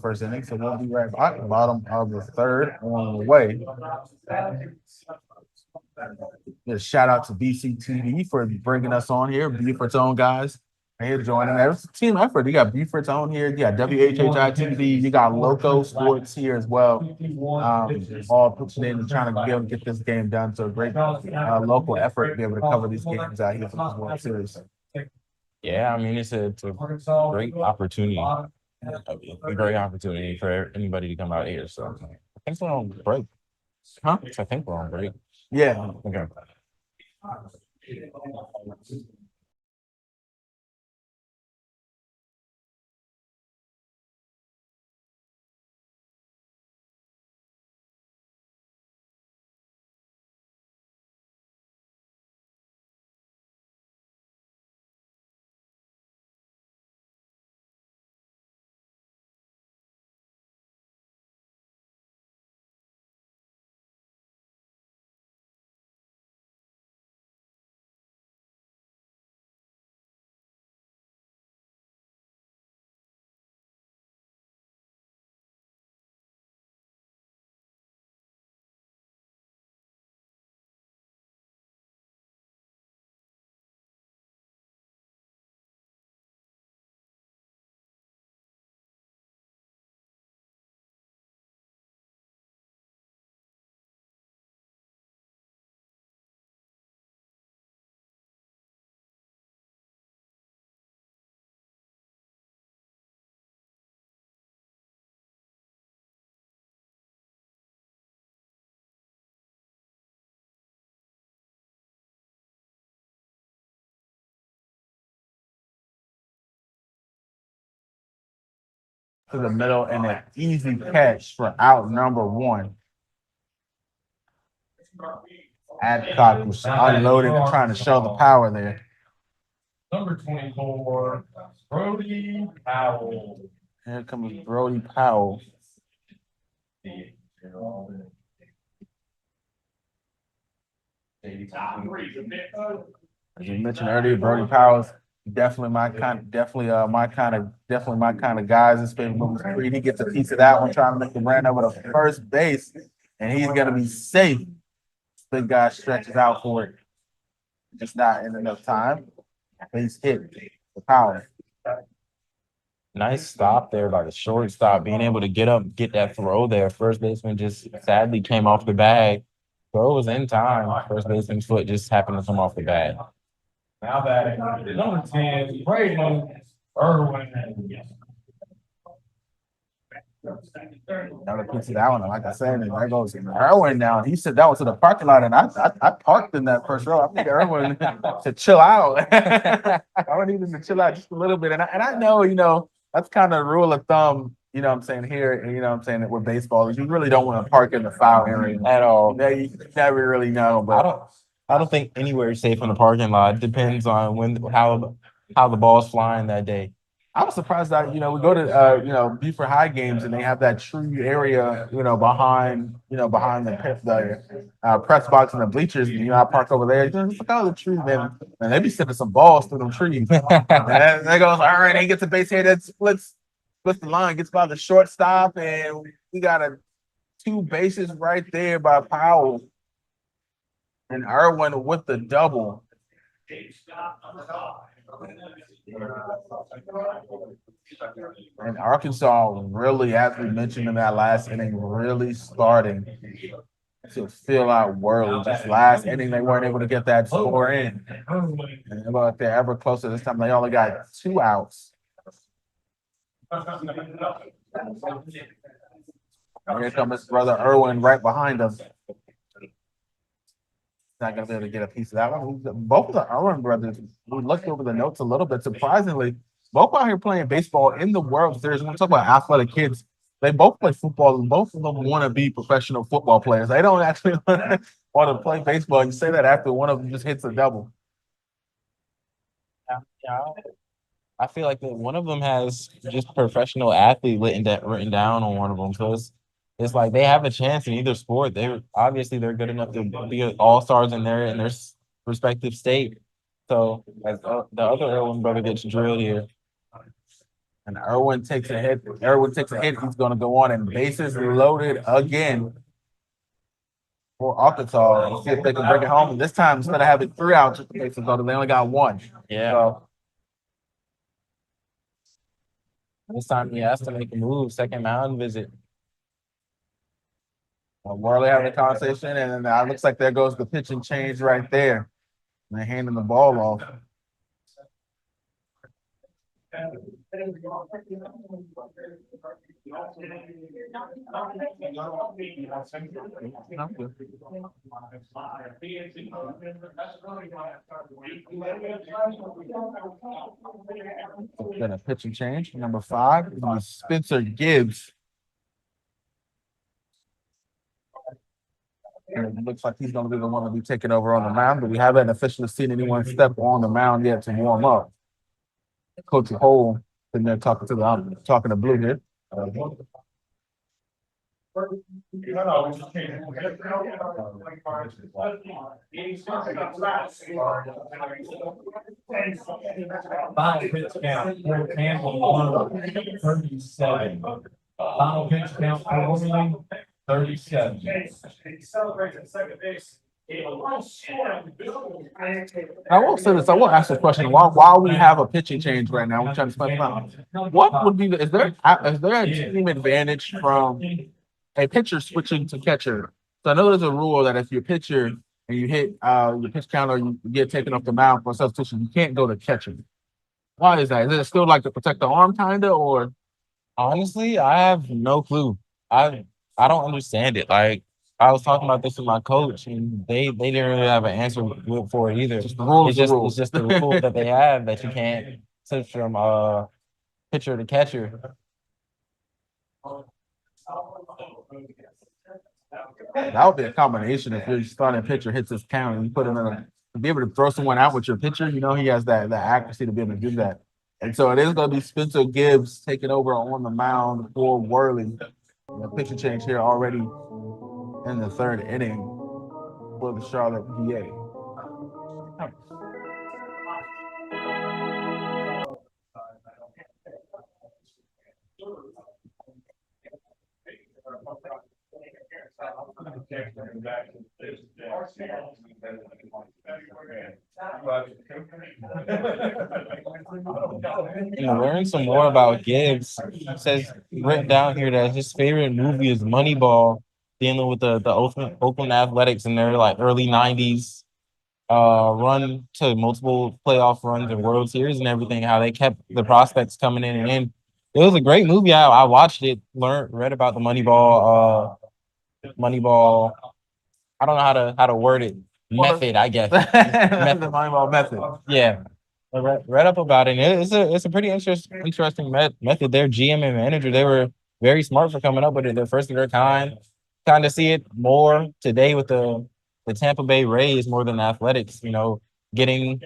first inning. So we'll be right back. Bottom of the third on the way. A shout out to BCTV for bringing us on here. Buford's own guys are here joining us. It's a team effort. You got Buford's own here. You got WHHI TV. You got Loco Sports here as well. All pitching in and trying to be able to get this game done. So a great local effort to be able to cover these games out here for the World Series.
Yeah, I mean, it's a great opportunity. A great opportunity for anybody to come out here. So I think we're on break.
Huh?
I think we're on break.
Yeah.
Okay.
To the middle and an easy catch for out number 1. Adcock was unloading and trying to show the power there.
Number 24, Brody Powell.
Here comes Brody Powell. As you mentioned earlier, Brody Powell's definitely my kind of guys. His favorite movie is Creed. He gets a piece of that one, trying to make the run over to first base, and he's gonna be safe. Big guy stretches out for it, just not in enough time. Base hit the Powell.
Nice stop there by the shortstop, being able to get up, get that throw there. First baseman just sadly came off the bag. Throw was in time. First baseman's foot just happened to come off the bag.
Now that number 10, Braden Irwin.
Another piece of that one, like I said, and there goes Irwin now. He said that was to the parking lot, and I parked in that first row. I think Irwin to chill out. I want him to chill out just a little bit, and I know, that's kind of rule of thumb. You know what I'm saying here, you know what I'm saying, with baseball, you really don't want to park in the foul area
At all.
Yeah, you never really know, but
I don't think anywhere is safe in the parking lot. It depends on how the ball's flying that day.
I was surprised that, we go to, Buford High games and they have that tree area, behind the press box and the bleachers. I park over there. Look at all the trees, man. And they be sending some balls through them trees. And they goes, all right, he gets a base hit that splits the line, gets by the shortstop, and we got 2 bases right there by Powell. And Irwin with the double. And Arkansas really, as we mentioned in that last inning, really starting to fill out worlds. Just last inning, they weren't able to get that score in. And if they're ever closer this time, they only got 2 outs. And here comes his brother Irwin right behind him. Not going to be able to get a piece of that one. Both of the Irwin brothers, we looked over the notes a little bit. Surprisingly, both out here playing baseball in the World Series. When we talk about athletic kids, they both play football, and both of them want to be professional football players. They don't actually want to play baseball. You say that after one of them just hits a double.
Yeah. I feel like one of them has just professional athlete written down on one of them. So it's like they have a chance in either sport. They're good enough to be all-stars in their respective state. So as the other Irwin brother gets drilled here.
And Irwin takes a hit. He's going to go on and bases loaded again for Arkansas and see if they can bring it home. And this time, instead of having 3 outs with the bases loaded, they only got 1.
Yeah.
So
this time he has to make a move, second mound visit.
Worley having a conversation, and then it looks like there goes the pitch and change right there. And they're handing the ball off. Then a pitch and change. Number 5 is Spencer Gibbs. And it looks like he's going to be the one to be taking over on the mound, but we haven't officially seen anyone step on the mound yet to warm up. Coach Hole sitting there talking to Blue here.
Final pitch count, Fort Campbell, 37. Final pitch count, Fort Worley, 37.
Celebrating second base.
I will say this. I will ask this question. While we have a pitching change right now, we're trying to spend time. What would be is there a team advantage from a pitcher switching to catcher? So I know there's a rule that if you're a pitcher and you hit your pitch count or you get taken off the mound for substitution, you can't go to catcher. Why is that? Is it still like to protect the arm, kinda, or?
Honestly, I have no clue. I don't understand it. Like I was talking about this with my coach, and they didn't really have an answer for it either.
Just the rules.
It's just the rule that they have that you can't switch from pitcher to catcher.
That would be a combination if your starting pitcher hits his count and you put him to be able to throw someone out with your pitcher. You know he has that accuracy to be able to do that. And so it is going to be Spencer Gibbs taking over on the mound for Worley. The pitcher change here already in the 3rd inning for the Charlotte VA.
Learning some more about Gibbs. It says written down here that his favorite movie is Moneyball, dealing with the Oakland Athletics in their like early 90s run to multiple playoff runs and World Series and everything, how they kept the prospects coming in and in. It was a great movie. I watched it, read about the Moneyball. I don't know how to word it. Method, I guess.
The Moneyball method.
Yeah. I read up about it. And it's a pretty interesting method. Their GM and manager, they were very smart for coming up with it. They're first of their kind. Kind of see it more today with the Tampa Bay Rays more than the Athletics. You know, getting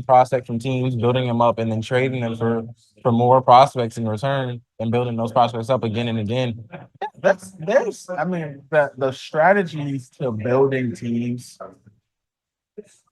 prospects from teams, building them up, and then trading them for more prospects in return, and building those prospects up again and again.
The strategies to building teams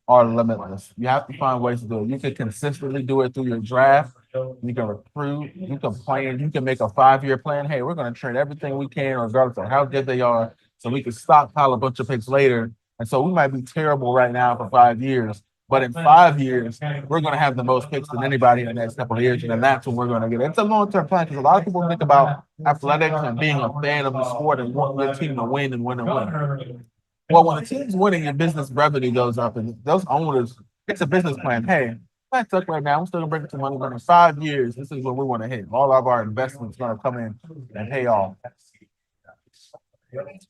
are limitless. You have to find ways to do it. You can consistently do it through your draft. You can recruit. You can plan. You can make a 5-year plan. Hey, we're going to trade everything we can, regardless of how good they are, so we can stockpile a bunch of picks later. And so we might be terrible right now for 5 years, but in 5 years, we're going to have the most picks than anybody in the next couple of years, and then that's when we're going to get it. It's a long-term plan because a lot of people think about athletics and being a fan of the sport and wanting your team to win and win and win. Well, when the team's winning, your business revenue goes up, and those owners, it's a business plan. Hey, I suck right now. I'm still gonna bring some money, but in 5 years, this is what we want to hit. All of our investments going to come in and pay off.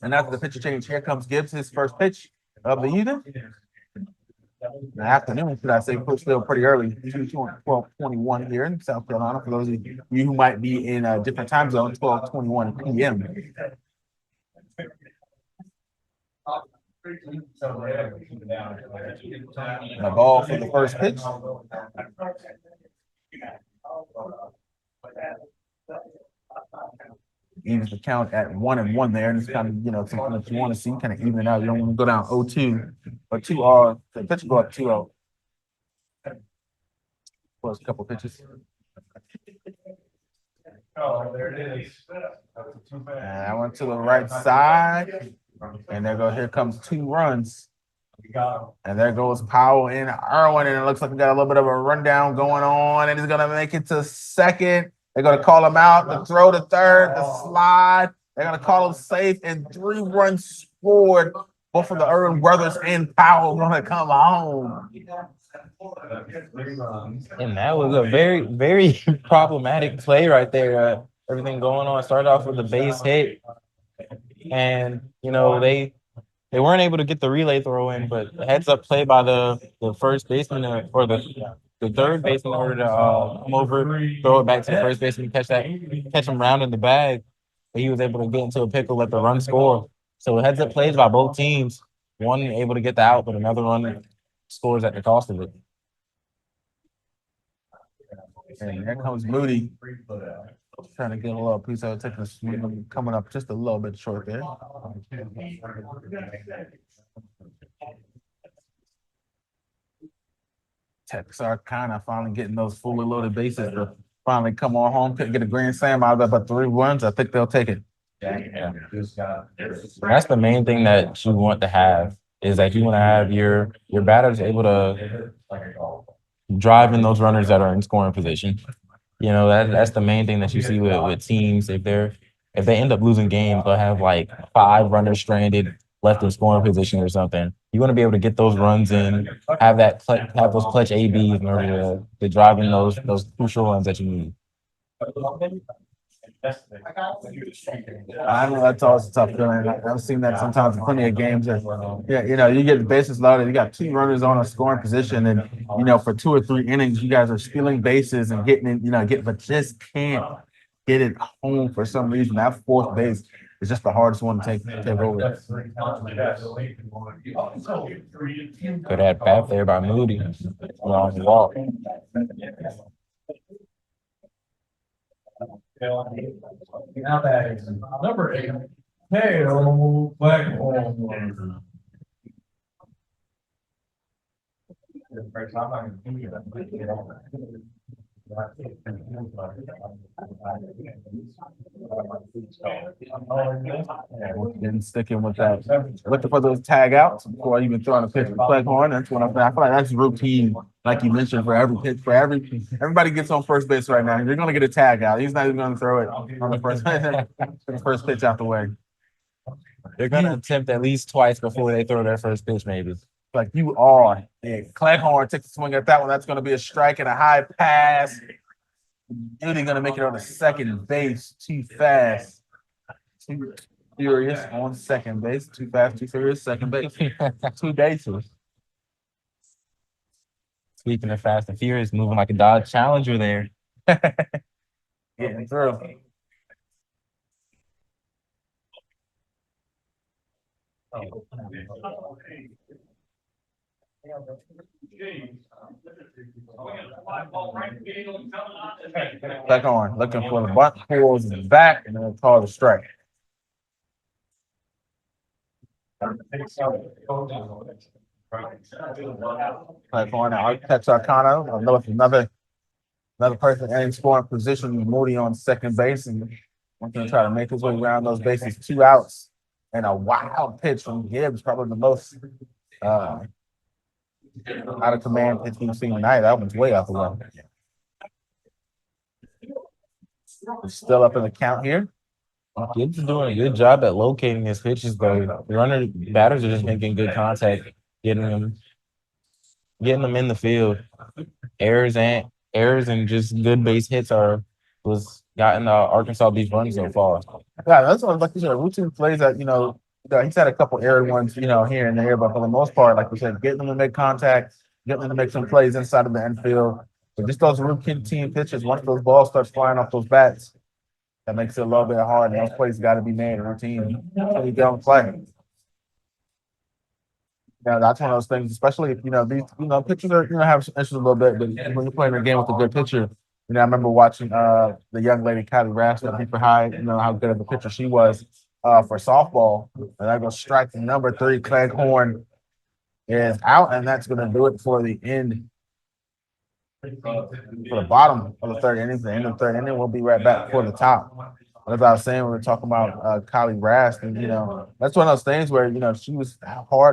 And after the pitcher change, here comes Gibbs, his first pitch of the evening. In the afternoon, should I say, still pretty early, 12:21 here in South Carolina. For those of you who might be in a different time zone, 12:21 p.m. And a ball for the first pitch. Evens the count at 1-1 there, and it's kind of something that you want to see, kind of even it out. You don't want to go down 0-2 But the pitcher go up 2-0. Was a couple pitches.
Oh, there it is.
And I went to the right side. And here comes 2 runs. And there goes Powell and Irwin. And it looks like we got a little bit of a rundown going on. And he's gonna make it to second. They're gonna call him out, the throw to third, the slide. They're gonna call him safe, and 3 runs scored. Both of the Irwin brothers and Powell gonna come home.
And that was a very, very problematic play right there. Everything going on. Started off with a base hit. And, they weren't able to get the relay throw in, but the heads up play by the first baseman or the third baseman in order to come over, throw it back to the first baseman, catch him round in the bag. But he was able to get into a pickle, let the run score. So heads up plays by both teams. One able to get the out, but another one scores at the cost of it.
And there comes Moody. Trying to get a little piece of it, coming up just a little bit short there. Texarkana finally getting those fully loaded bases to finally come on home. Couldn't get a grand slam out of it, but 3 runs. I think they'll take it.
Yeah. That's the main thing that you want to have, is that you want to have your batters able to drive in those runners that are in scoring position. That's the main thing that you see with teams. If they end up losing games, they'll have like 5 runners stranded left in scoring position or something. You want to be able to get those runs in, have those clutch ABs in order to drive in those crucial runs that you need.
I know that's always a tough feeling. I've seen that sometimes in plenty of games. You get the bases loaded, you got 2 runners on a scoring position, and for 2 or 3 innings, you guys are stealing bases and but just can't get it home for some reason. That 4th base is just the hardest one to take over.
Good at bat there by Moody. Long walk.
Now that is number 8. Tail Blackhorn.
And sticking with that, looking for those tag outs before even throwing a pitch to Cleghorn. That's what I feel like that's routine, like you mentioned, for every pitch, everybody gets on first base right now. You're gonna get a tag out. He's not even gonna throw it on the first pitch out the way.
They're gonna attempt at least twice before they throw their first pitch, maybe.
Like you are. Yeah, Cleghorn takes a swing at that one. That's gonna be a strike and a high pass. Moody gonna make it on the second base. Too fast. Too furious on second base. Too fast, too furious, second base. 2 bases.
Speaking of fast and furious, moving like a Dodge Challenger there.
Getting through. Back on, looking for the bunt, pulls back, and then call the strike. Back on, our Texarkana. I know it's another person in scoring position. Moody on second base, and we're going to try to make his way around those bases. 2 outs, and a wild pitch from Gibbs, probably the most out of command pitch we've seen tonight. That one's way out the way. It's still up in the count here.
Gibbs is doing a good job at locating his pitches, though. The batters are just making good contact, getting them in the field. Errors and just good base hits was gotten Arkansas these runs so far.
Yeah, that's what like you said, routine plays that he's had a couple errant ones, here and there, but for the most part, like we said, getting them to make contact, getting them to make some plays inside of the infield. But just those routine pitches, once those balls start flying off those bats, that makes it a little bit hard, and those plays got to be made routine until you get on the play. Yeah, that's one of those things, especially if, these, pitchers are, have some issues a little bit, but when you're playing a game with a good pitcher, I remember watching the young lady, Kylie Rash, at Deeper High, how good of a pitcher she was for softball. And I go strike number 3, Cleghorn, is out, and that's going to do it for the end. For the bottom of the third inning, the end of the third inning, we'll be right back for the top. As I was saying, we were talking about Kylie Rast, and that's one of those things where she was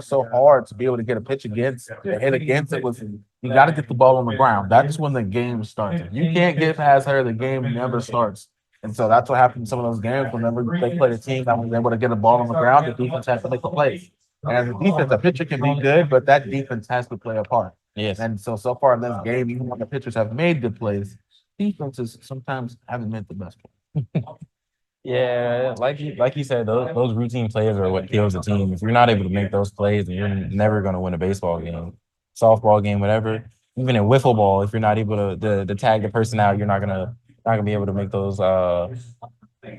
so hard to be able to get a pitch against, the hit against it was you got to get the ball on the ground. That's when the game starts. If you can't get past her, the game never starts. And so that's what happened in some of those games. Whenever they played a team that was able to get a ball on the ground, the defense has to make a play. And as a defense, the pitcher can be good, but that defense has to play a part.
Yes.
And so far in this game, even when the pitchers have made good plays, defenses sometimes haven't made the best play.
Yeah, like you said, those routine plays are what kills the team. If you're not able to make those plays, then you're never going to win a baseball game, softball game, whatever. Even in wiffle ball, if you're not able to tag the person out, you're not gonna be able to make those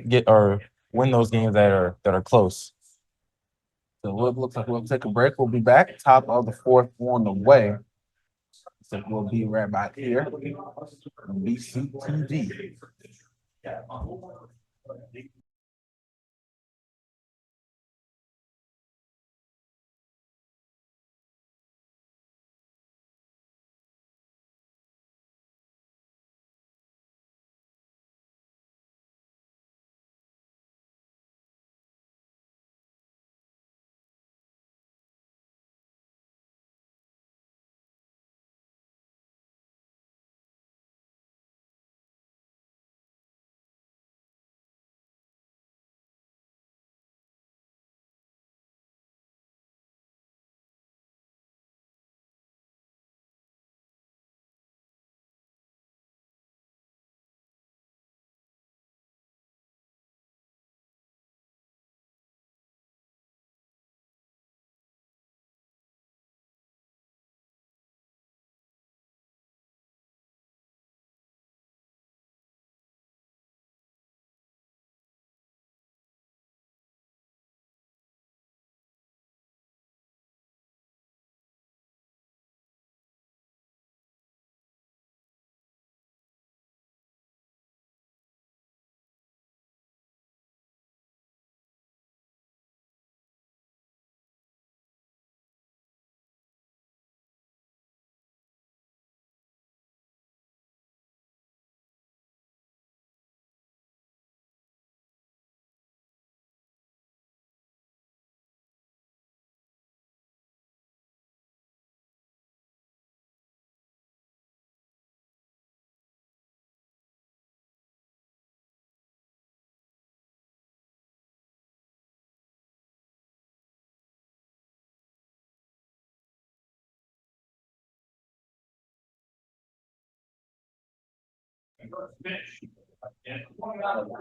get or win those games that are close.
So it looks like we'll take a break. We'll be back. Top of the fourth on the way. So we'll be right back here on BCTV.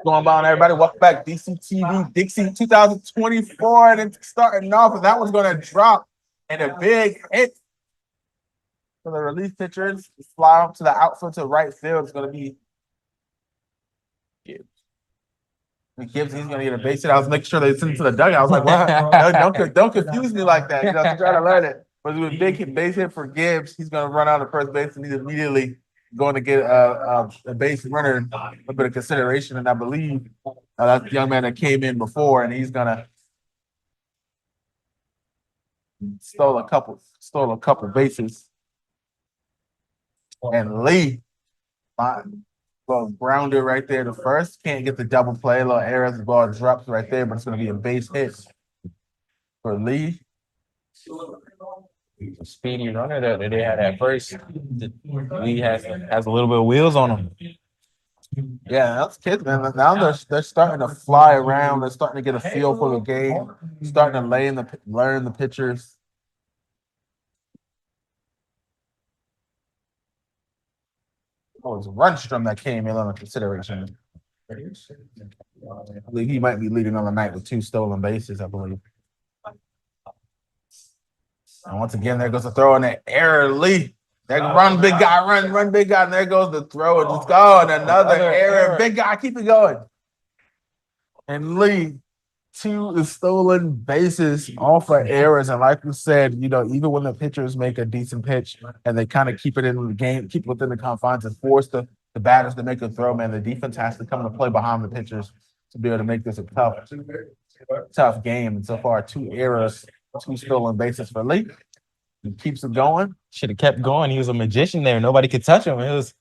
Going on, everybody. Welcome back. BCTV Dixie 2024. And it's starting off, and that one's going to drop. And a big hit for the relief pitchers. Fly up to the outfield to right field. It's going to be Gibbs. Gibbs, he's going to get a base hit. I was making sure they sent it to the dugout. I was like, what? Don't confuse me like that. I'm trying to learn it. But it was a big hit, base hit for Gibbs. He's going to run out of first base, and he's immediately going to get a base runner a bit of consideration. And I believe that's the young man that came in before, and he's going to stole a couple bases. And Lee grounded right there to first. Can't get the double play. A little error as the ball drops right there, but it's going to be a base hit for Lee.
Speedy runner that they had at first. Lee has a little bit of wheels on him.
Yeah, that's kids, man. Now they're starting to fly around. They're starting to get a feel for the game. Starting to learn the pitchers. Oh, it's Runstrom that came in on consideration. I believe he might be leading on the night with 2 stolen bases, I believe. And once again, there goes the throw in that error, Lee. There run, big guy, run, big guy. And there goes the throw. And it's going. Another error. Big guy, keep it going. And Lee, 2 stolen bases off of errors. And like we said, even when the pitchers make a decent pitch and they kind of keep it in the game, keep it within the confines and force the batters to make a throw, man, the defense has to come to play behind the pitchers to be able to make this a tough game. And so far, 2 errors, 2 stolen bases for Lee. He keeps it going.
Should have kept going. He was a magician there. Nobody could touch him. It was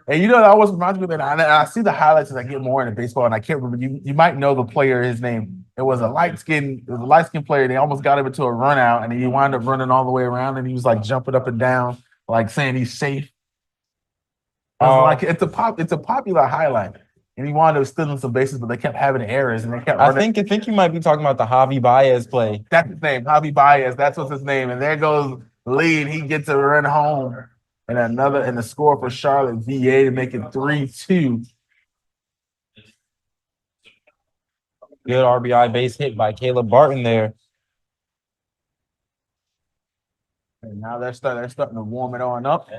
And you know, that always reminds me of it. I see the highlights as I get more into baseball, and I can't remember. You might know the player, his name. It was a light skinned player. They almost got him into a run out, and he wound up running all the way around, and he was like jumping up and down, like saying he's safe. It's a popular highlight. And he wound up stealing some bases, but they kept having errors, and they kept running.
I think you might be talking about the Javi Baez play.
That's his name, Javi Baez. That's what's his name. And there goes Lee, and he gets a run home. And the score for Charlotte VA to make it 3-2.
Good RBI base hit by Caleb Barton there.
And now they're starting to warm it on up.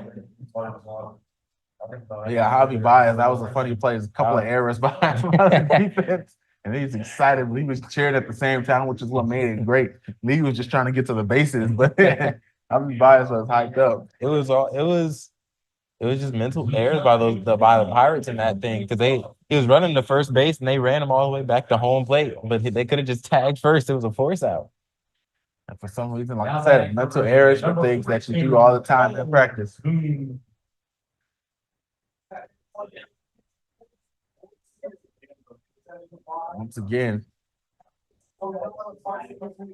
Yeah, Javi Baez, that was a funny play. There's a couple of errors behind the defense. And he's excited. He was cheering at the same time, which is what made it great. Lee was just trying to get to the bases, but Javi Baez was hyped up.
It was just mental errors by the Pirates in that thing, because he was running to first base and they ran him all the way back to home plate, but they could have just tagged first. It was a force out.
And for some reason, like I said, mental errors are things that you do all the time in practice. Once again,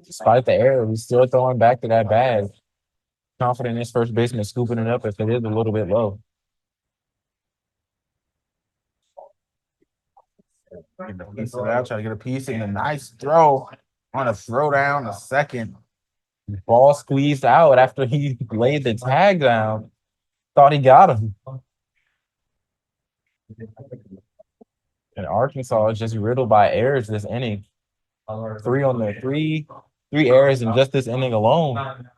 despite the error, he's still throwing back to that bag. Confident in his first baseman scooping it up if it is a little bit low.
Get the piece of that, try to get a piece, and a nice throw on a throwdown, a second.
Ball squeezed out after he laid the tag down. Thought he got him. And Arkansas is just riddled by errors this inning. Three errors in just this inning alone.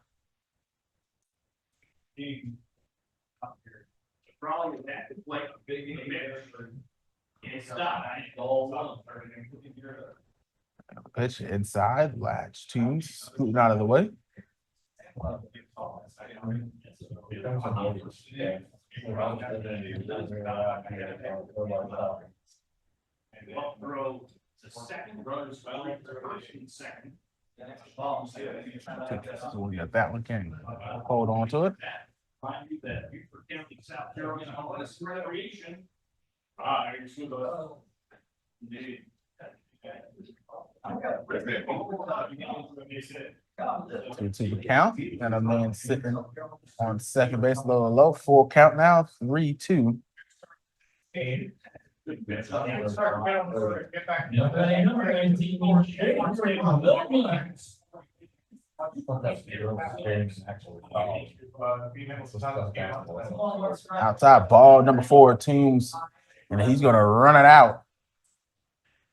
Pitch inside, latch two, scooting out of the way. So we got that one. Can hold on to it. To the count, and a man sitting on second base, a little low. Full count now, 3-2. Outside ball, number 4, Toombs, and he's going to run it out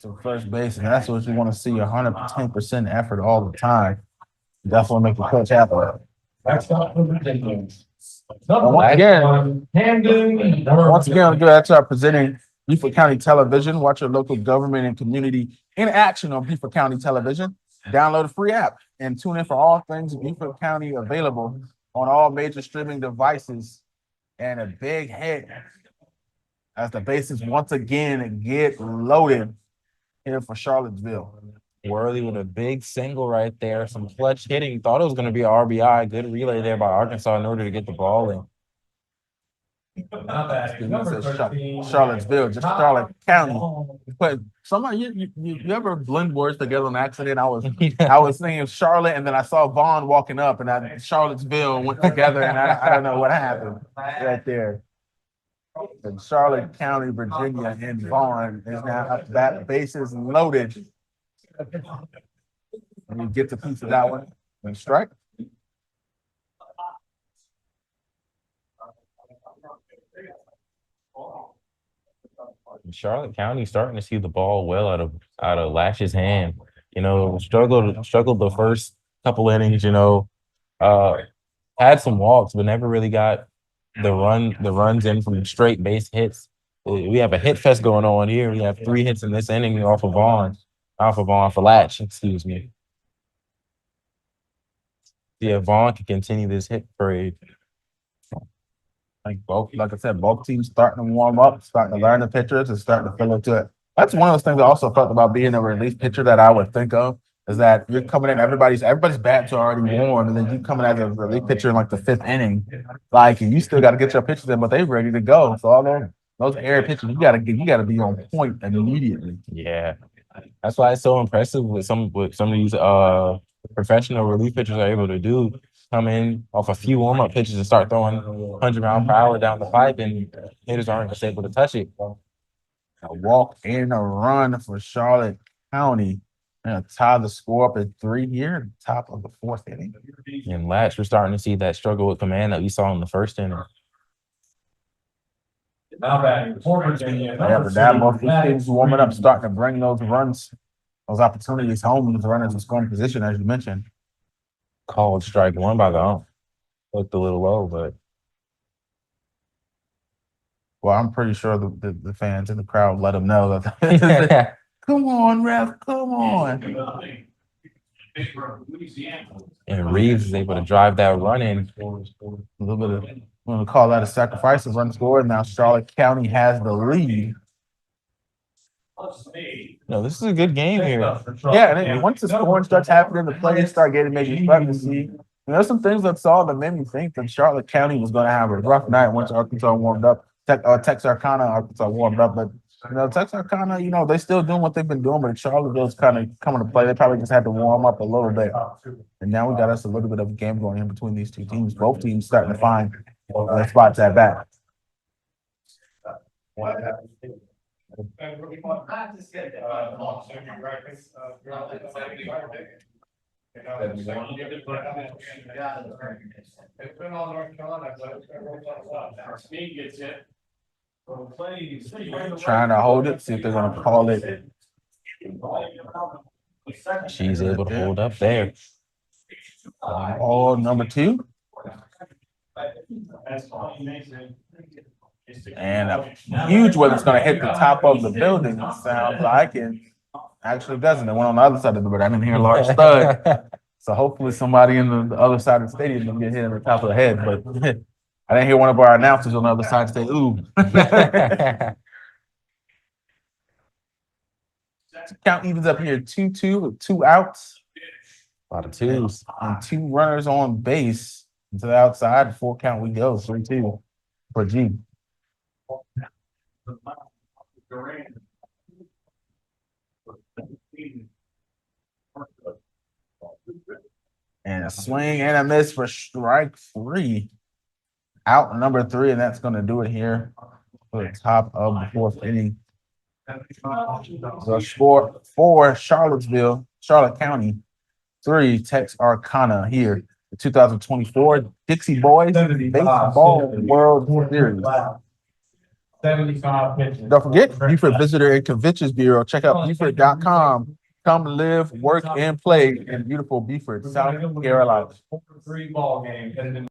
to first base, and that's what you want to see, 110% effort all the time. Definitely make the coach happy. Once again, that's our presenting Beaufort County Television. Watch your local government and community in action on Beaufort County Television. Download a free app and tune in for all things Beaufort County, available on all major streaming devices. And a big hit as the bases once again get loaded here for Charlottesville.
Worley with a big single right there. Some clutch hitting. Thought it was going to be an RBI. Good relay there by Arkansas in order to get the ball in.
Charlottesville, just Charlotte County. But somebody, you ever blend words together on accident? I was thinking Charlotte, and then I saw Vaughn walking up, and Charlottesville went together, and I don't know what happened right there. And Charlotte County, Virginia, and Vaughn is now up to bat. Bases loaded. And you get the piece of that one and strike.
Charlotte County starting to see the ball well out of Lash's hand. You know, struggled the first couple innings. You know, had some walks, but never really got the runs in from straight base hits. We have a hit fest going on here. We have 3 hits in this inning off of Vaughn for Latch. Excuse me. Yeah, Vaughn can continue this hit parade.
Like I said, both teams starting to warm up, starting to learn the pitchers, and starting to fill into it. That's one of those things I also felt about being a relief pitcher that I would think of is that you're coming in, everybody's bats are already warm, and then you coming as a relief pitcher in like the fifth inning, like and you still got to get your pitches in, but they ready to go. So all those air pitches, you got to be on point immediately.
Yeah, that's why it's so impressive with some of these professional relief pitchers are able to do. Come in off a few warm-up pitches and start throwing 100-mile-per-hour down the pipe, and hitters aren't just able to touch it.
A walk and a run for Charlotte County. And tie the score up at 3 here, top of the fourth inning.
And Latch, we're starting to see that struggle with command that we saw in the first inning.
Now batting for Virginia.
Yeah, but now both these teams warming up, starting to bring those runs, those opportunities home with the runners in scoring position, as you mentioned.
Called strike one by the ump. Looked a little low, but
Well, I'm pretty sure the fans in the crowd let them know that. Come on, ref, come on.
and Reeves is able to drive that run in.
A little bit of, I'm going to call that a sacrifice of run scored. Now Charlotte County has the lead.
No, this is a good game here.
Yeah, and then once the scoring starts happening, the players start getting maybe starting to see. And there's some things that saw that made me think that Charlotte County was going to have a rough night once Arkansas warmed up. Texarkana, Arkansas warmed up, but Texarkana, they still doing what they've been doing, but Charlottesville's kind of coming to play. They probably just had to warm up a little bit. And now we got us a little bit of a game going in between these two teams. Both teams starting to find their spots at bat.
It's been on North Carolina, but Snead gets it.
Trying to hold it, see if they're going to call it.
She's able to hold up there.
Ball number 2. And a huge one that's going to hit the top of the building, it sounds like, and actually doesn't. It went on the other side of the building. I didn't hear a large thud. So hopefully somebody in the other side of the stadium will get hit in the top of the head. But I didn't hear one of our announcers on the other side say, ooh. Count evens up here 2-2 with 2 outs.
A lot of twos.
And 2 runners on base to the outside. 4 count we go. 3-2 for G. And a swing and a miss for strike 3. Out number 3, and that's going to do it here for the top of the 4th inning. The score for Charlotte County, 3 Texarkana here. The 2024 Dixie Boys Baseball World Series.
75 pitches.
Don't forget, Buford Visitor and Conventions Bureau. Check out Buford.com. Come live, work, and play in beautiful Beaufort, South Carolina.
3 ball game.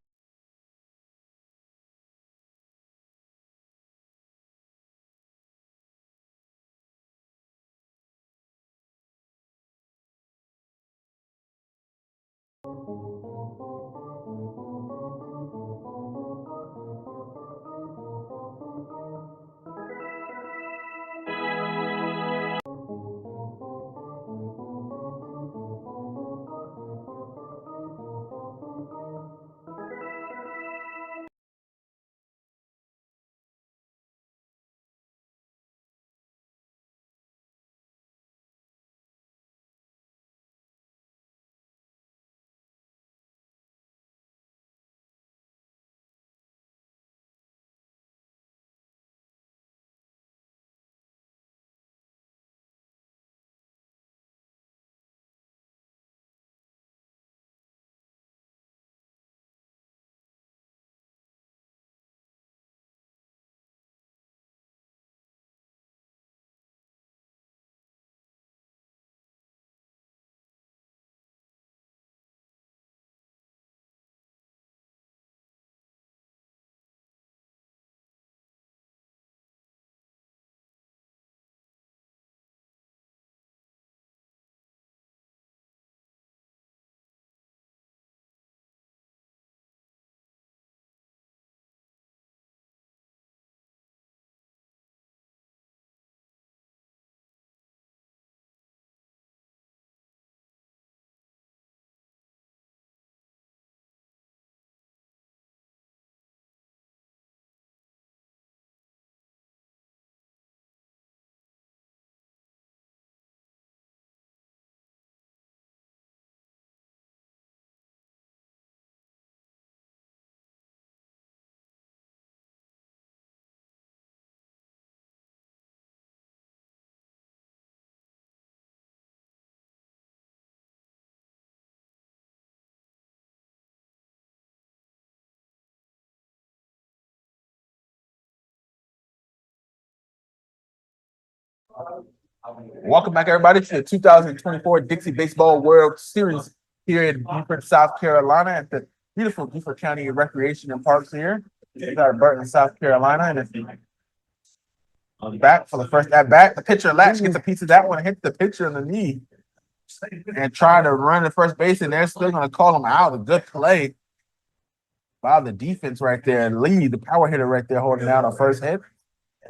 Welcome back, everybody, to the 2024 Dixie Baseball World Series here in Beaufort, South Carolina, at the beautiful Beaufort County Recreation and Parks here. We got Burton, South Carolina, and it's back for the first at bat. The pitcher latch gets a piece of that one, hits the pitcher in the knee, and try to run the first base, and they're still going to call him out. A good play by the defense right there. Lee, the power hitter right there, holding out on first hit.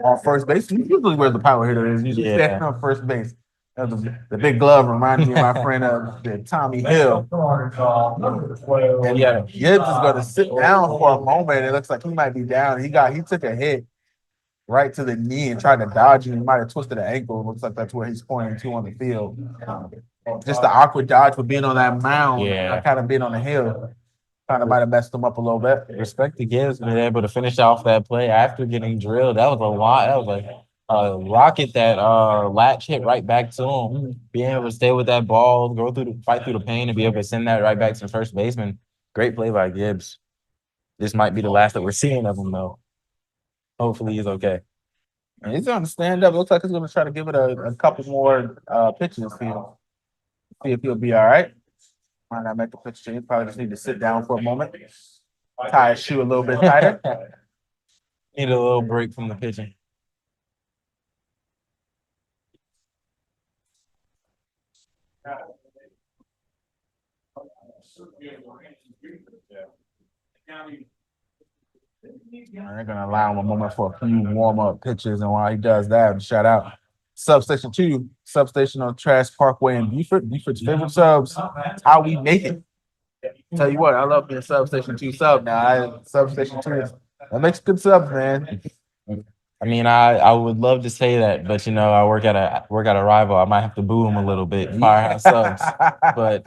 On first base, usually where the power hitter is, usually standing on first base. The big glove reminds me of my friend Tommy Hill. And yeah, Gibbs is going to sit down for a moment. It looks like he might be down. He took a hit right to the knee and tried to dodge it. He might have twisted an ankle. It looks like that's where he's pointing to on the field. Just the awkward dodge for being on that mound, kind of being on the hill. Kind of might have messed him up a little bit.
Respect to Gibbs being able to finish off that play after getting drilled. That was a lot. That was a rocket that latch hit right back to him. Being able to stay with that ball, fight through the pain, and be able to send that right back to the first baseman. Great play by Gibbs. This might be the last that we're seeing of him, though. Hopefully he's okay.
And he's going to stand up. Looks like he's going to try to give it a couple more pitches. See if he'll be all right. Might not make a pitch change. Probably just need to sit down for a moment. Tie his shoe a little bit tighter.
Need a little break from the pitching.
They're going to allow him a moment for a few warm-up pitches. And while he does that, shout out Substation 2, substation on Trash Parkway in Beaufort. Beaufort's favorite subs. How we make it. Tell you what, I love being Substation 2 sub now. Substation 2 that makes good subs, man.
I mean, I would love to say that, but I work at a rival. I might have to boo him a little bit. Firehouse subs, but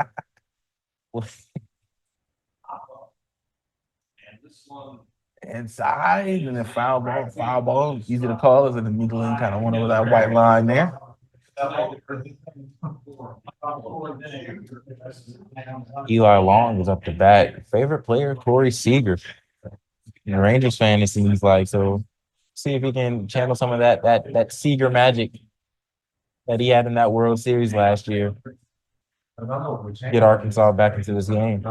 inside and then foul ball, easy to call. Is in the middle and kind of went over that white line there.
Eli Long is up to bat. Favorite player, Corey Seager. Rangers fan, it seems like. So see if he can channel some of that Seager magic that he had in that World Series last year. Get Arkansas back into this game.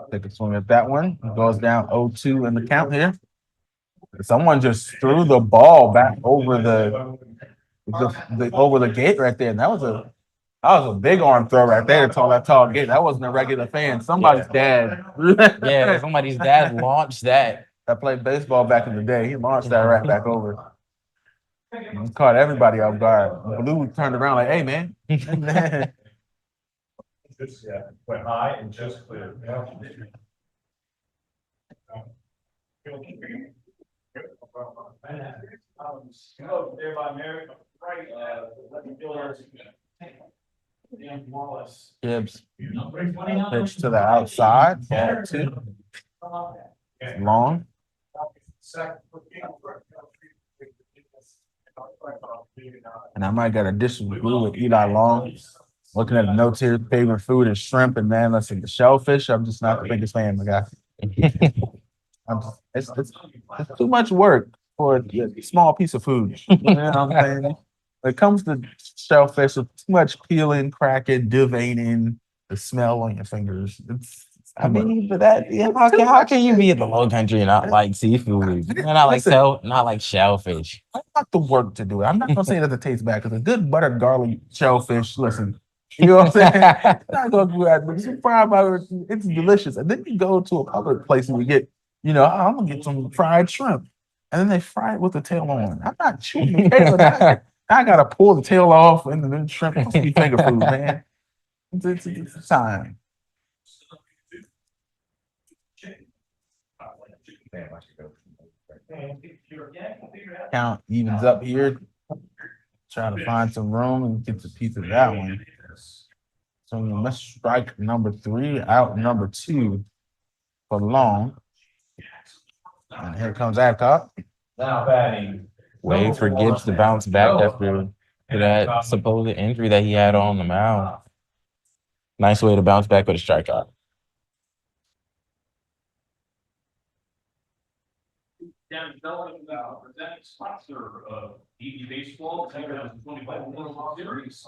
Take a swing at that one. It goes down 0-2 in the count here. Someone just threw the ball back over the over the gate right there. And that was a big arm throw right there to that tall gate. That wasn't a regular fan. Somebody's dad.
Yeah, somebody's dad launched that.
That played baseball back in the day. He launched that right back over. He caught everybody off guard. Blue turned around like, hey, man.
Went high and just cleared.
Gibbs pitch to the outside. Ball 2. Long. And I might got a dish of blue with Eli Long. Looking at the notes here, favorite food is shrimp, and man, listen, the shellfish. I'm just not the biggest fan, my guy. It's too much work for a small piece of food. You know what I'm saying? When it comes to shellfish, it's too much peeling, cracking, deveining, the smell on your fingers.
But how can you be in the low country and not like seafood? Not like shellfish.
I got the work to do it. I'm not gonna say that it tastes bad because a good buttered garlic shellfish, listen, you know what I'm saying? It's not gonna do that, but you fry about it, it's delicious. And then you go to a public place and you get, I'm gonna get some fried shrimp. And then they fry it with the tail on. I'm not chewing the tail. I gotta pull the tail off and then shrimp must be finger food, man. It's time. Count evens up here. Trying to find some room and get a piece of that one. So let's strike number 3, out number 2 for Long. And here comes Adcock.
Now batting.
Wait for Gibbs to bounce back after that supposed injury that he had on the mound. Nice way to bounce back with a strikeout.
Presenting sponsor of DBB baseball, 2025 World Series.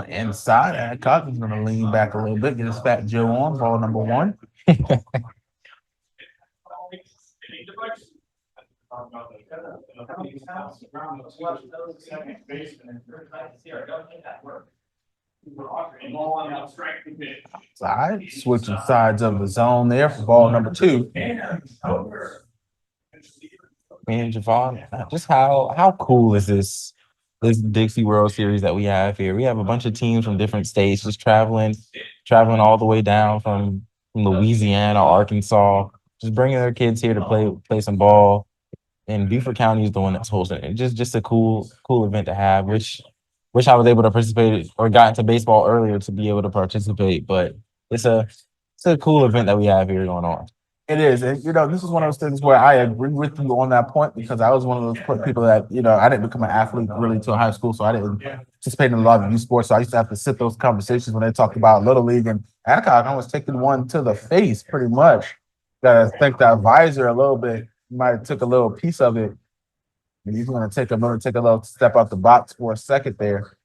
Inside, Cousins gonna lean back a little bit, get his fat Joe on, ball number 1. Side, switching sides of the zone there for ball number 2.
And Javon, just how cool is this Dixie World Series that we have here? We have a bunch of teams from different states just traveling all the way down from Louisiana, Arkansas, just bringing their kids here to play some ball. And Beaufort County is the one that's hosting it. Just a cool event to have. Wish I was able to participate or got into baseball earlier to be able to participate. But it's a cool event that we have here going on.
It is. And, this is one of those things where I agree with you on that point because I was one of those people that, I didn't become an athlete really until high school. So I didn't participate in a lot of youth sports. So I used to have to sit those conversations when they talked about Little League. And Adcock, I was taking one to the face pretty much. Got to thank the advisor a little bit. Might have took a little piece of it. And he's going to take a little step out the box for a second there.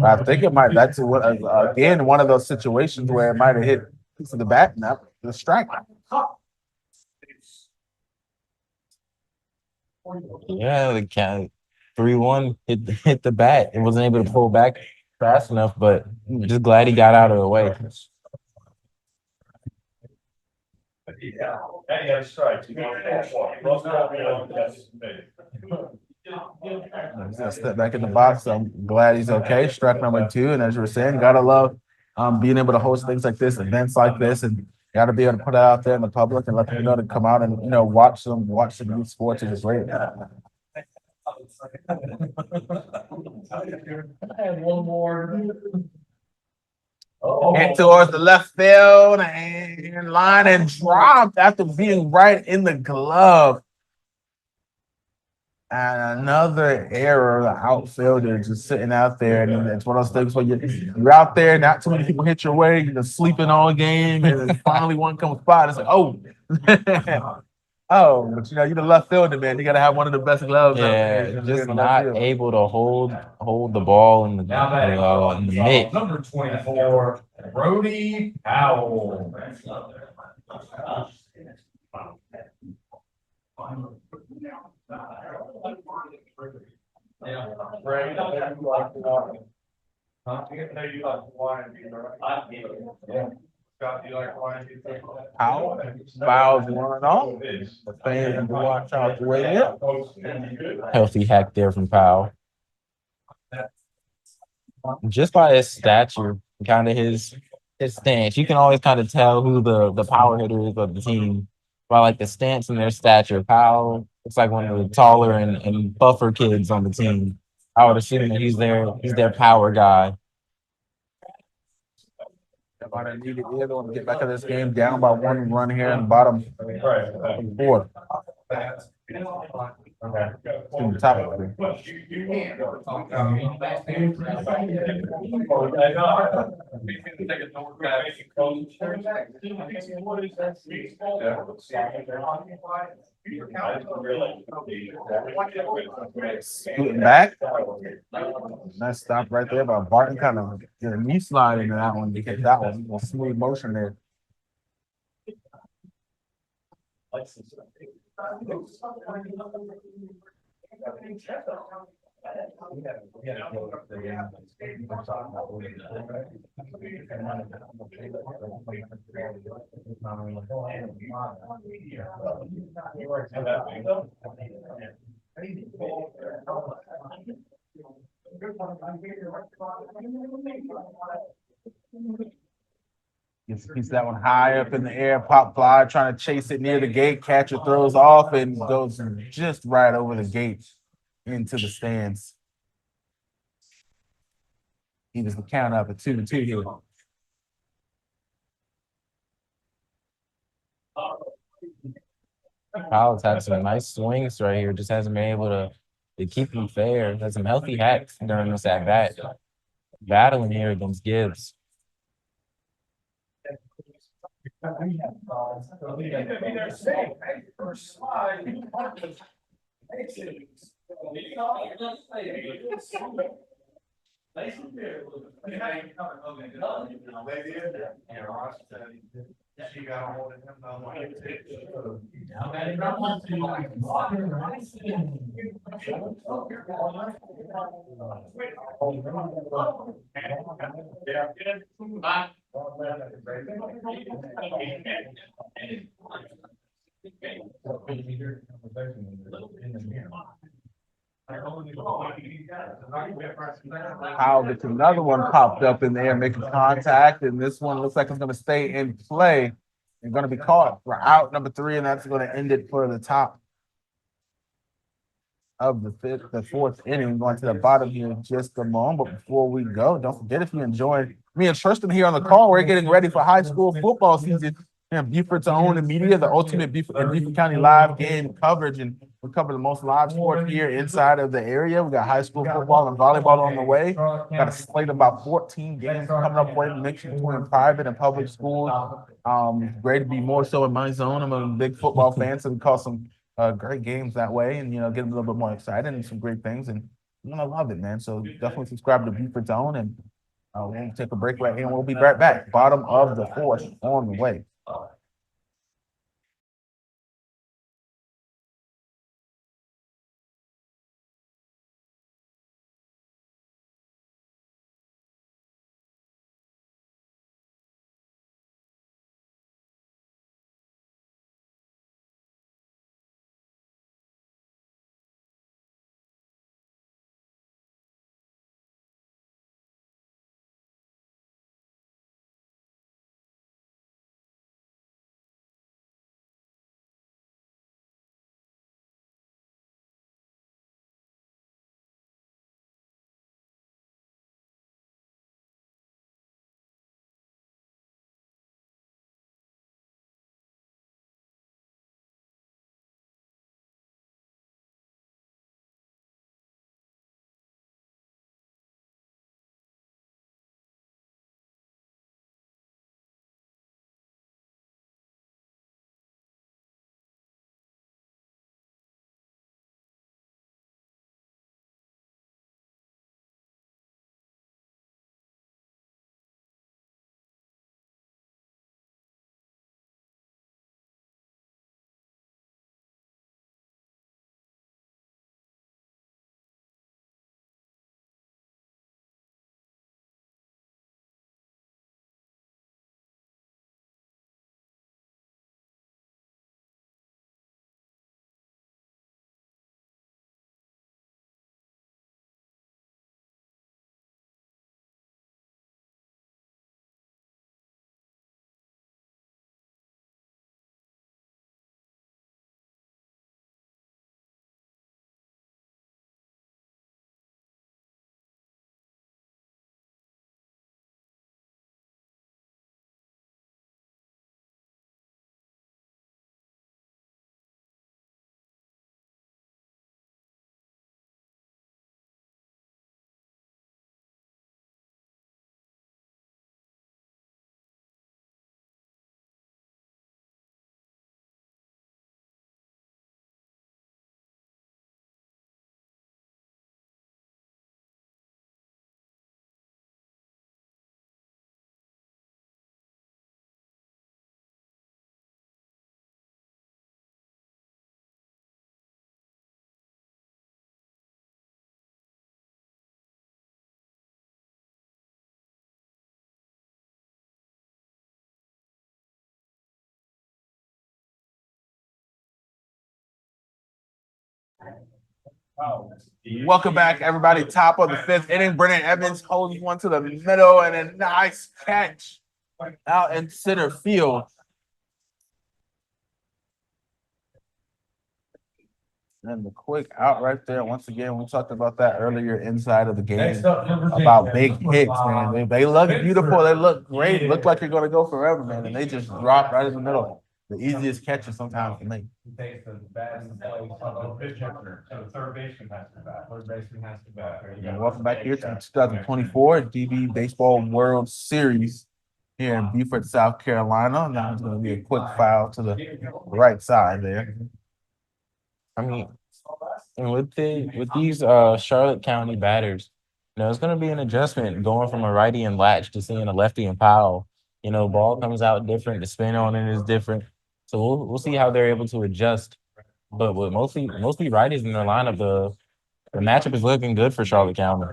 I think it might. That's again one of those situations where it might have hit a piece of the bat, not the strike.
Yeah, the count 3-1 hit the bat. It wasn't able to pull back fast enough, but just glad he got out of the way.
Yeah, strike.
He's gonna step back in the box. I'm glad he's okay. Strike number 2, and as you were saying, gotta love being able to host things like this, events like this, and gotta be able to put it out there in the public and let people know to come out and watch some youth sports. Is great.
One more.
Hit towards the left field and line and dropped after being right in the glove. And another error, the outfielder just sitting out there. And it's one of those things where you're out there, not too many people hit your way, you're just sleeping all game, and then finally one comes by. It's like, oh. Oh, but you're the left fielder, man. You got to have one of the best gloves.
Yeah, just not able to hold the ball in the mitt.
Number 24, Brody Powell.
Powell fouls one off. The fans need to watch out the way up.
Healthy hack there from Powell. Just by his stature, kind of his stance, you can always kind of tell who the power hitter is of the team by like the stance and their stature. Powell looks like one of the taller and buffer kids on the team. I would assume that he's their power guy.
Everybody needed the other one to get back in this game, down by 1 run here in the bottom 4th. In the top of it. Scooting back. Nice stop right there by Barton. Kind of did a knee slide into that one to get that one. A smooth motion there. Gets that one high up in the air, pop fly, trying to chase it near the gate. Catcher throws off and goes just right over the gate into the stands. He was the count up at 2-2 here.
Powell's had some nice swings right here, just hasn't been able to keep them fair. Had some healthy hacks during this at bat. Battling here against Gibbs.
How gets another one popped up in there making contact, and this one looks like it's going to stay in play and going to be caught for out number 3, and that's going to end it for the top of the fourth inning. Going to the bottom here in just a moment. But before we go, don't forget, if you enjoyed me and Tristan here on the call, we're getting ready for high school football season. And Beaufort's own media, the ultimate Beaufort County live game coverage, and we cover the most live sports here inside of the area. We got high school football and volleyball on the way. Got a slate of about 14 games coming up for you, mixing between private and public schools. Great to be more so in my zone. I'm a big football fan, so we call some great games that way, and get a little bit more excited and some great things, and I love it, man. So definitely subscribe to Beaufort's Own, and we'll take a break right here, and we'll be right back. Bottom of the fourth on the way. Welcome back, everybody. Top of the fifth inning. Brennan Evans holds one to the middle, and a nice catch out in center field. And the quick out right there. Once again, we talked about that earlier inside of the game about big hits, man. They look beautiful. They look great. Look like you're going to go forever, man. And they just drop right in the middle. The easiest catches sometimes to make.
He takes the bat and plays the pitcher, so the third baseman has to bat, third baseman has to bat.
And welcome back here to the 2024 DB Baseball World Series. here in Beaufort, South Carolina. Now it's going to be a quick foul to the right side there.
I mean, and with these Charlotte County batters, it's going to be an adjustment going from a righty and latch to seeing a lefty and Powell. Ball comes out different, the spin on it is different. So we'll see how they're able to adjust. But with mostly righties in their lineup, the matchup is looking good for Charlotte County.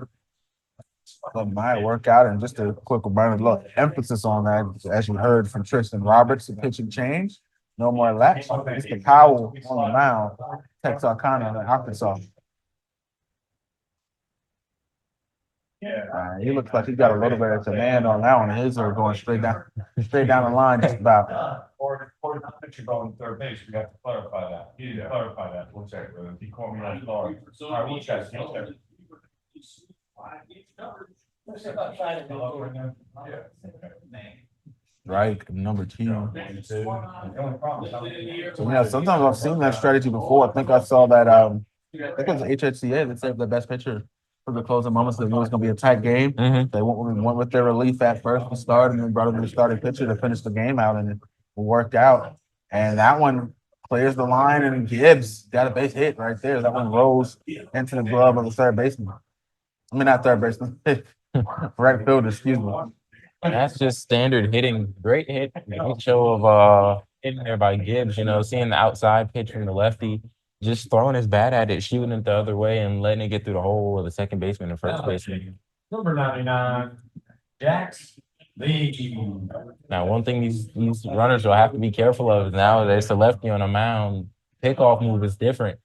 But might work out, and just a quick reminder, a little emphasis on that, as you heard from Tristan Roberts, the pitching change. No more latch. It's the Powell on the mound, Texarkana in Arkansas. He looks like he got a little bit of command on that one. His are going straight down the line, just about.
Or the pitcher going third base, we have to clarify that. You need to clarify that. We'll check. He called me on the car. All right, we'll check.
Right, number 2. So yeah, sometimes I've seen that strategy before. I think I saw that. I think it was HHCA that saved the best pitcher for the closing moments. They knew it was going to be a tight game.
Mm-hmm.
They went with their relief at first to start, and then brought in their starting pitcher to finish the game out, and it worked out. And that one clears the line, and Gibbs got a base hit right there. That one rolls into the glove of the third baseman. I mean, not third baseman, right fielder. Excuse me.
That's just standard hitting. Great hit. Great show of hitting there by Gibbs. Seeing the outside pitch from the lefty, just throwing his bat at it, shooting it the other way, and letting it get through the hole of the second baseman and first baseman.
Number 99, Jax Lee.
Now, one thing these runners will have to be careful of now that it's a lefty on a mound. Pickoff move is different.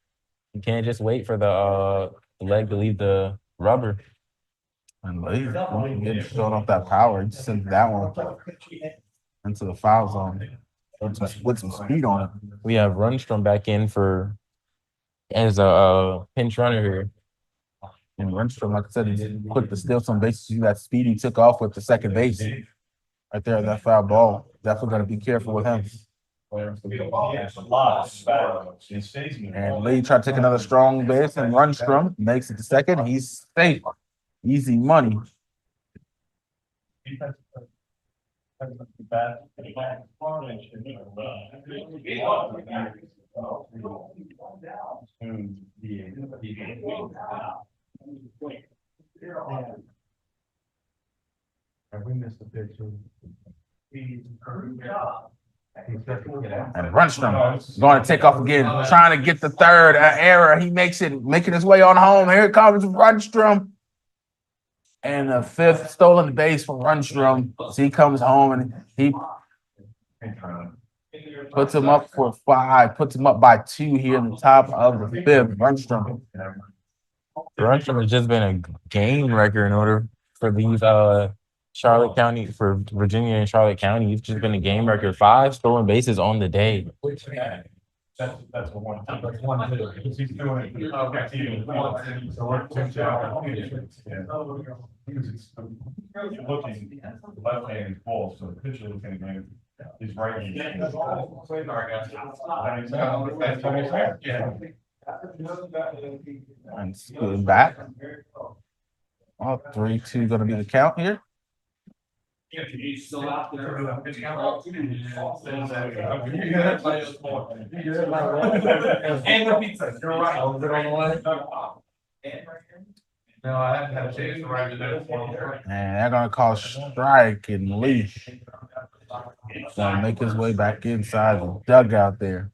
You can't just wait for the leg to leave the rubber.
And Lee getting showing off that power. He sent that one into the foul zone with some speed on it.
We have Rundstrom back in as a pinch runner here.
And Rundstrom, like I said, he's quick to steal some bases. You that speed he took off with the second base right there, that foul ball. Definitely got to be careful with him. And Lee tried to take another strong base, and Rundstrom makes it to second. He's safe. Easy money.
We missed the picture.
And Rundstrom going to take off again, trying to get the third error. He making his way on home. Here comes Rundstrom. And the fifth stolen base from Rundstrom. So he comes home and he puts him up for 5, puts him up by 2 here in the top of the 5th. Rundstrom
has just been a game wrecker in order for these Charlotte County, for Virginia and Charlotte County. He's just been a game wrecker. 5 stolen bases on the day.
That's one. That's one. He's doing it. Okay. So we're looking left hand is full, so the pitcher is going to his right hand.
and scoot back. 3-2 going to be the count here.
He's still out there.
And the pizza. You're right. On the way. No, I haven't had a chance to write it down.
And they're going to call strike, and Lee going to make his way back inside the dugout there.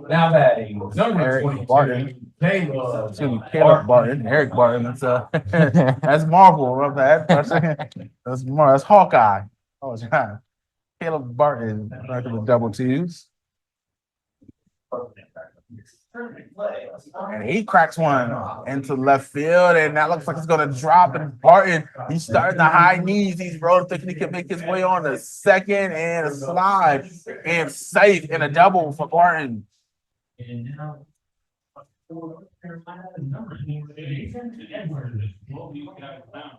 Now batting, number
Eric Barton.
Caleb
Barton. Eric Barton. That's that's Marvel. Love that. That's Hawkeye. Oh, God. Caleb Barton, back to the double 2s. And he cracks one into left field, and that looks like it's going to drop. And Barton, he's starting the high knees. He's rolling, thinking he can make his way on the second, and a slide, and safe, and a double for Barton.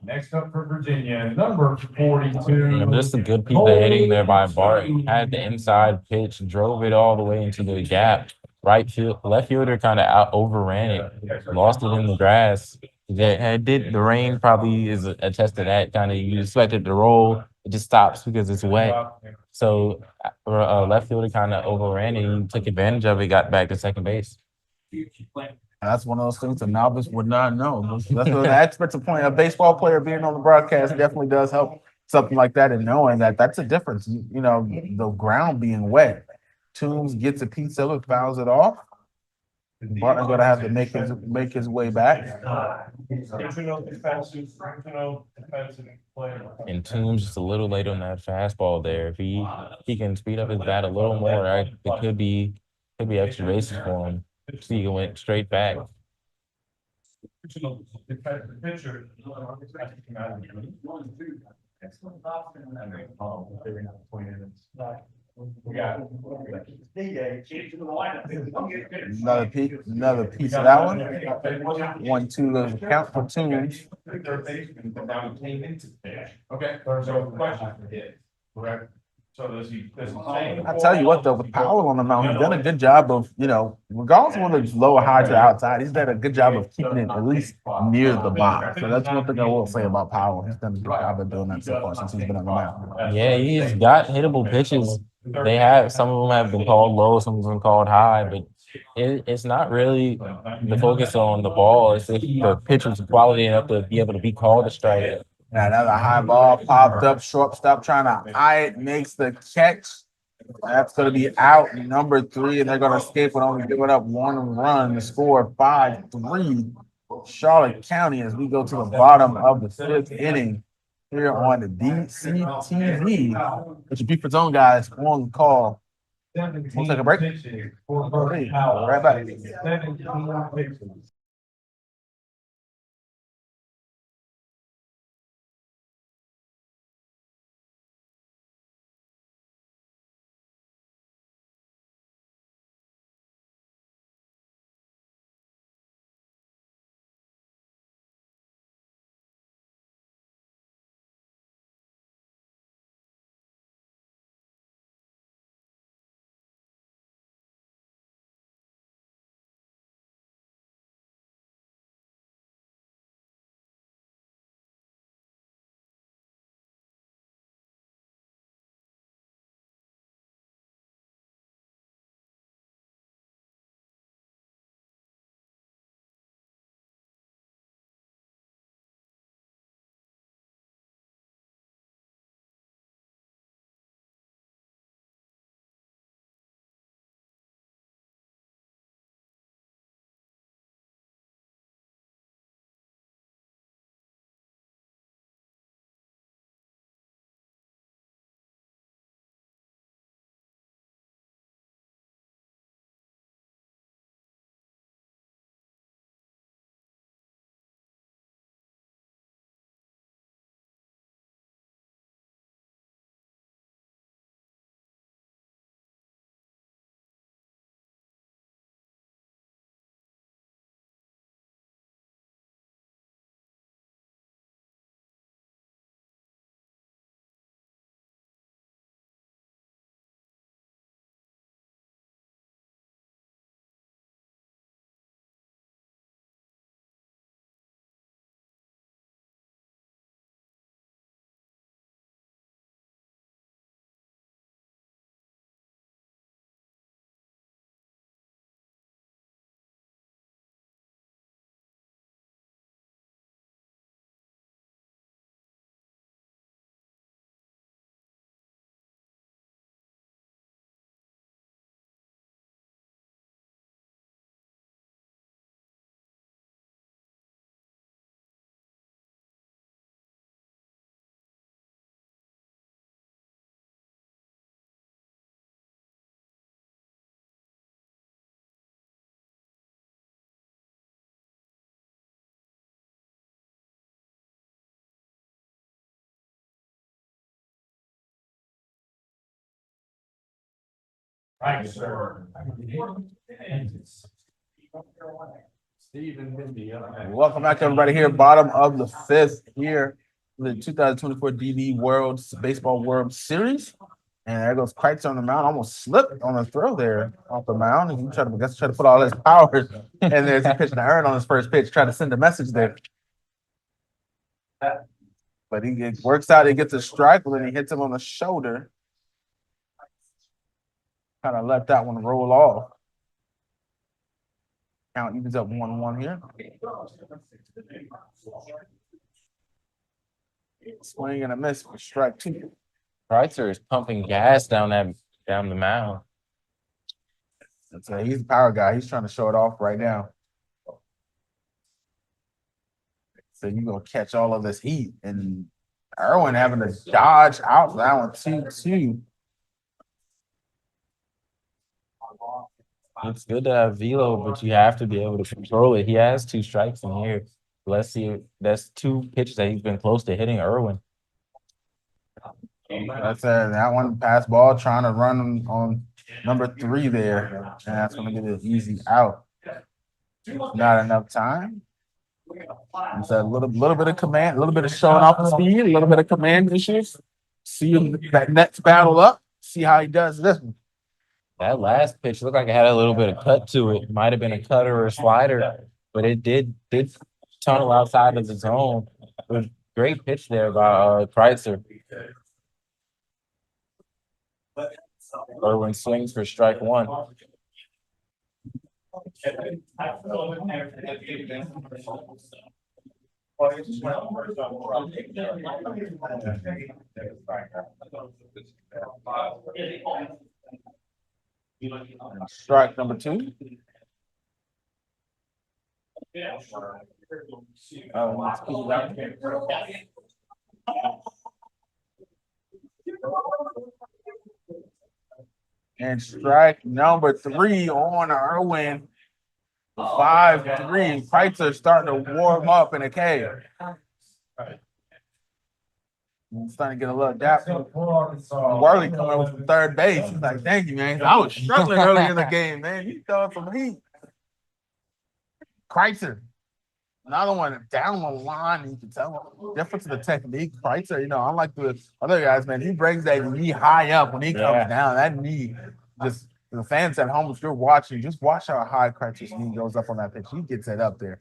Next up for Virginia, number 42.
Just a good piece of hitting there by Barton. Had the inside pitch, drove it all the way into the gap. Left fielder kind of overran it, lost it in the grass. Yeah, the rain probably is a test of that kind of. You expect it to roll, it just stops because it's wet. So left fielder kind of overran it. He took advantage of it, got back to second base.
That's one of those things a novice would not know. That's what the experts are pointing. A baseball player being on the broadcast definitely does help something like that, and knowing that that's a difference. You know, the ground being wet. Toombs gets a piece of it, fouls it off. Barton's gonna have to make his way back.
And Toombs just a little late on that fastball there. If he can speed up his bat a little more, right, it could be extra bases for him. See, he went straight back.
Another piece of that one. 1-2 goes to count for Toombs.
Okay, so question. Correct. So
I tell you what, though, with Powell on the mound, he's done a good job of, regardless of whether it's low or high to the outside, he's done a good job of keeping it at least near the bottom. So that's one thing I will say about Powell. He's done a good job of doing that so far since he's been on the mound.
Yeah, he's got hittable pitches. They have some of them have been called low, some of them called high, but it's not really the focus on the ball. It's if the pitcher's quality enough to be able to be called a strike.
Now another high ball popped up, shortstop trying to eye it, makes the catch. That's going to be out number 3, and they're going to escape with only giving up 1 run to score 5-3. Charlotte County as we go to the bottom of the 5th inning here on the BCTV. It's your Beaver Zone guys on call. We'll take a break. Right back.
Right, sir.
Welcome back, everybody, here, bottom of the 5th here, the 2024 DB Baseball World Series. And there goes Kreitzer on the mound, almost slipped on a throw there off the mound. And he tried to put all his power in there as he pitched to Aaron on his first pitch, tried to send a message there. But works out, he gets a strike, but then he hits him on the shoulder. Kind of let that one roll off. Count evens up 1-1 here. Swing and a miss for strike 2.
Kreitzer is pumping gas down the mound.
So he's the power guy. He's trying to show it off right now. So you're gonna catch all of this heat, and Irwin having to dodge out for that one 2-2.
It's good to have velo, but you have to be able to control it. He has 2 strikes in here. Let's see. That's 2 pitches that he's been close to hitting Irwin.
That's that one pass ball trying to run on number 3 there, and that's gonna get an easy out. Not enough time. It's a little bit of command, a little bit of showing off the speed, a little bit of command issues. See that next battle up. See how he does this one.
That last pitch looked like it had a little bit of cut to it. Might have been a cutter or a slider, but it did tunnel outside of the zone. It was a great pitch there by Kreitzer. Irwin swings for strike 1.
Strike number 2. And strike number 3 on Irwin. 5-3. Kreitzer starting to warm up in a cave. I'm starting to get a little dap. Worley coming over from third base. He's like, thank you, man. I was struggling early in the game, man. You throwing some heat. Kreitzer. Another one down the line. You can tell the difference in the technique. Kreitzer, unlike the other guys, man, he brings that knee high up when he comes down. That knee, just the fans at home, if you're watching, just watch how high Kreitzer's knee goes up on that pitch. He gets it up there.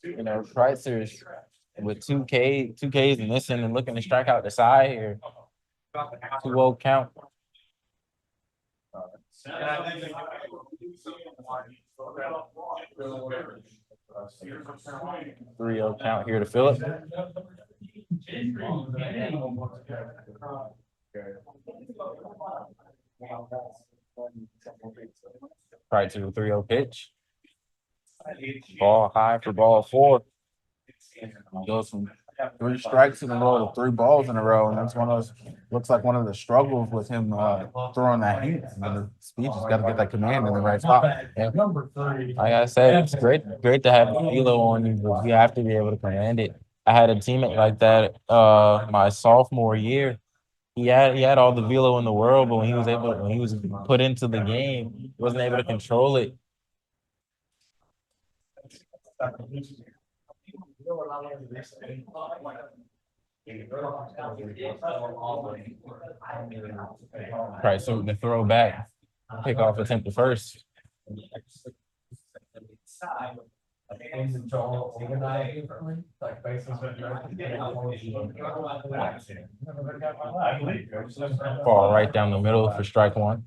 Kreitzer's with 2Ks in this inning, looking to strike out the side here. 2-0 count. 3-0 count here to Phillip. Kreitzer with 3-0 pitch. Ball high for ball 4.
Goes from 3 strikes in a row to 3 balls in a row, and that's looks like one of the struggles with him throwing that heat. The speed just got to get that command in the right spot.
Yeah. Like I said, it's great to have the velo on you, but you have to be able to command it. I had a teammate like that my sophomore year. He had all the velo in the world, but when he was put into the game, he wasn't able to control it. Right, so the throw back, pick off attempt to first. Ball right down the middle for strike 1.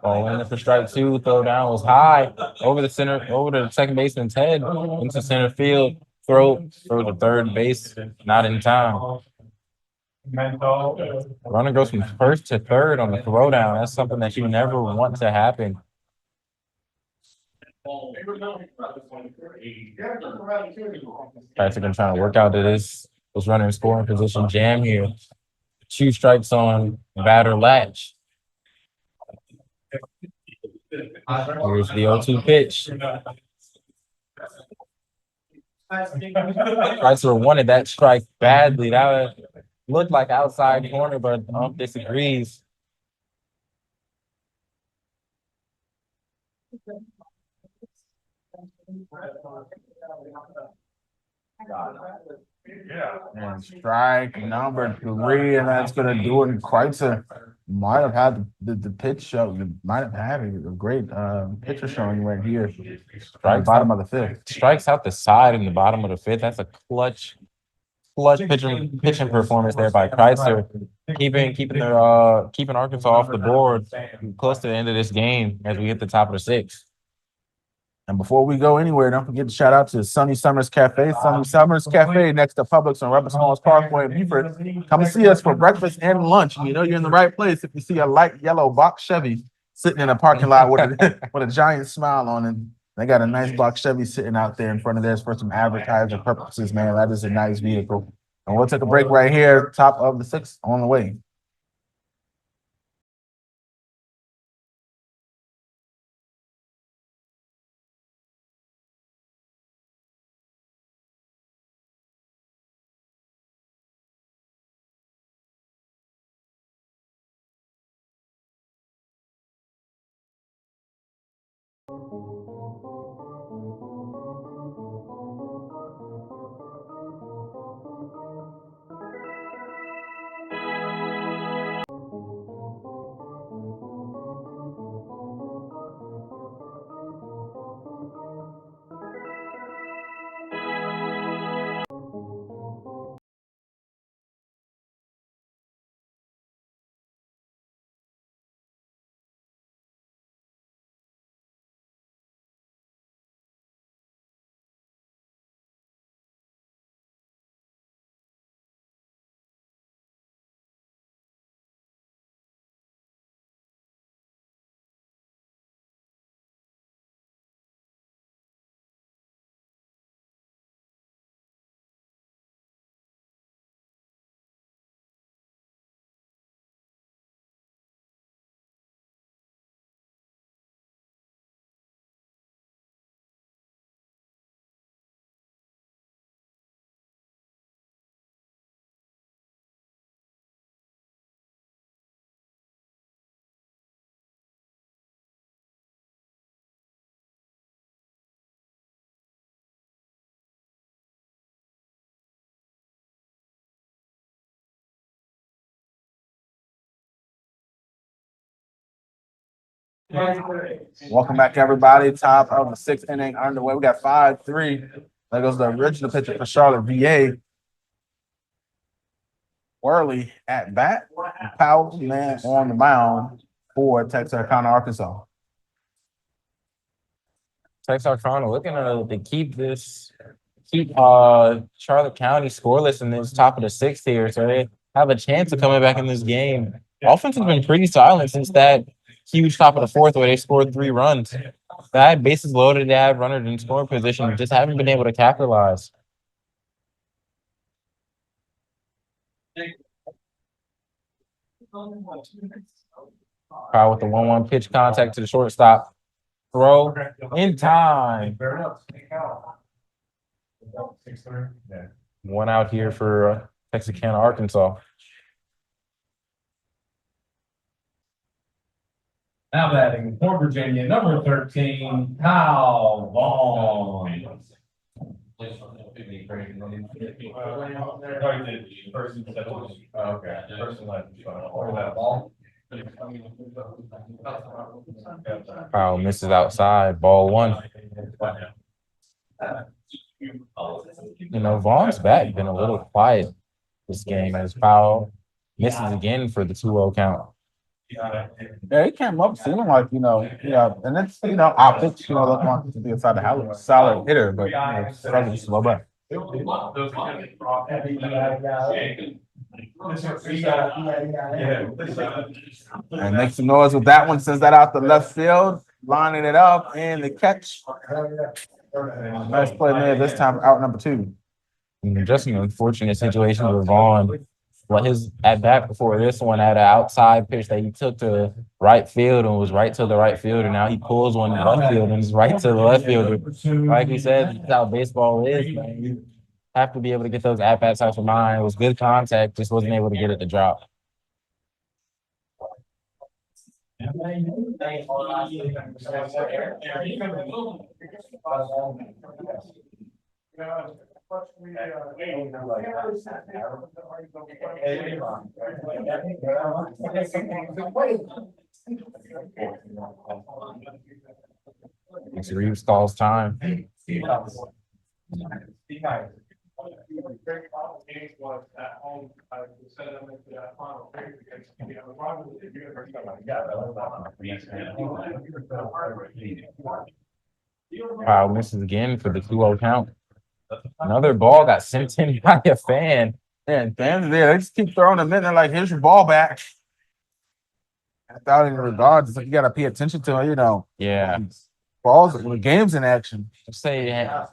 Ball in for strike 2. Throw down was high over the second baseman's head into center field. Throw to third base, not in time. Runner goes from first to third on the throw down. That's something that you never want to happen. Practically trying to work out to this runner in scoring position jam here. 2 strikes on batter latch. Here's the 0-2 pitch. Kreitzer wanted that strike badly. That looked like outside corner, but disagrees.
And strike number 3, and that's gonna do it. Kreitzer might have had the pitch show. Might have had a great pitcher showing right here. At the bottom of the 5th.
Strikes out the side in the bottom of the 5th. That's a clutch pitching performance there by Kreitzer, keeping Arkansas off the board close to the end of this game as we hit the top of the 6th.
And before we go anywhere, don't forget to shout out to Sunny Summers Cafe. Sunny Summers Cafe next to Publix on Robert Smalls Parkway in Beaufort. Come and see us for breakfast and lunch. You know you're in the right place if you see a light yellow box Chevy sitting in a parking lot with a giant smile on it. They got a nice box Chevy sitting out there in front of theirs for some advertising purposes, man. That is a nice vehicle. And we'll take a break right here, top of the 6th on the way. Welcome back, everybody. Top of the 6th inning underway. We got 5-3. There goes the original pitcher for Charlotte, VA. Worley at bat. Powell, man, on the mound for Texarkana, Arkansas.
Texarkana looking to keep Charlotte County scoreless in this top of the 6th here, so they have a chance of coming back in this game. Offense has been pretty silent since that huge top of the 4th where they scored 3 runs. They had bases loaded, they had runners in scoring position, just haven't been able to capitalize. Kyle with the 1-1 pitch contact to the shortstop. Throw in time. One out here for Texarkana, Arkansas.
Now batting for Virginia, number 13, Kyle Vaughn.
Kyle misses outside, ball 1. You know, Vaughn's bat been a little quiet this game as Powell misses again for the 2-0 count.
Yeah, he came up seeming like, and it's, optics, they want to be inside the house, solid hitter, but struggling to slow back. And makes some noise with that one, sends that out the left field, lining it up, and the catch. Nice play there this time, out number 2.
Just an unfortunate situation with Vaughn. Well, his at bat before this one had an outside pitch that he took to right field and was right to the right fielder. Now he pulls one in left field and is right to the left fielder. Like we said, that's how baseball is, man. You have to be able to get those at bats out of mind. It was good contact, just wasn't able to get it to drop. It's Reeves calls time. Wow, misses again for the 2-0 count. Another ball got sent in by a fan.
Yeah, fans there, they just keep throwing them in there like, here's your ball back. Without any regards, it's like you gotta pay attention to it, you know.
Yeah.
Balls when the game's in action.
Just say yeah.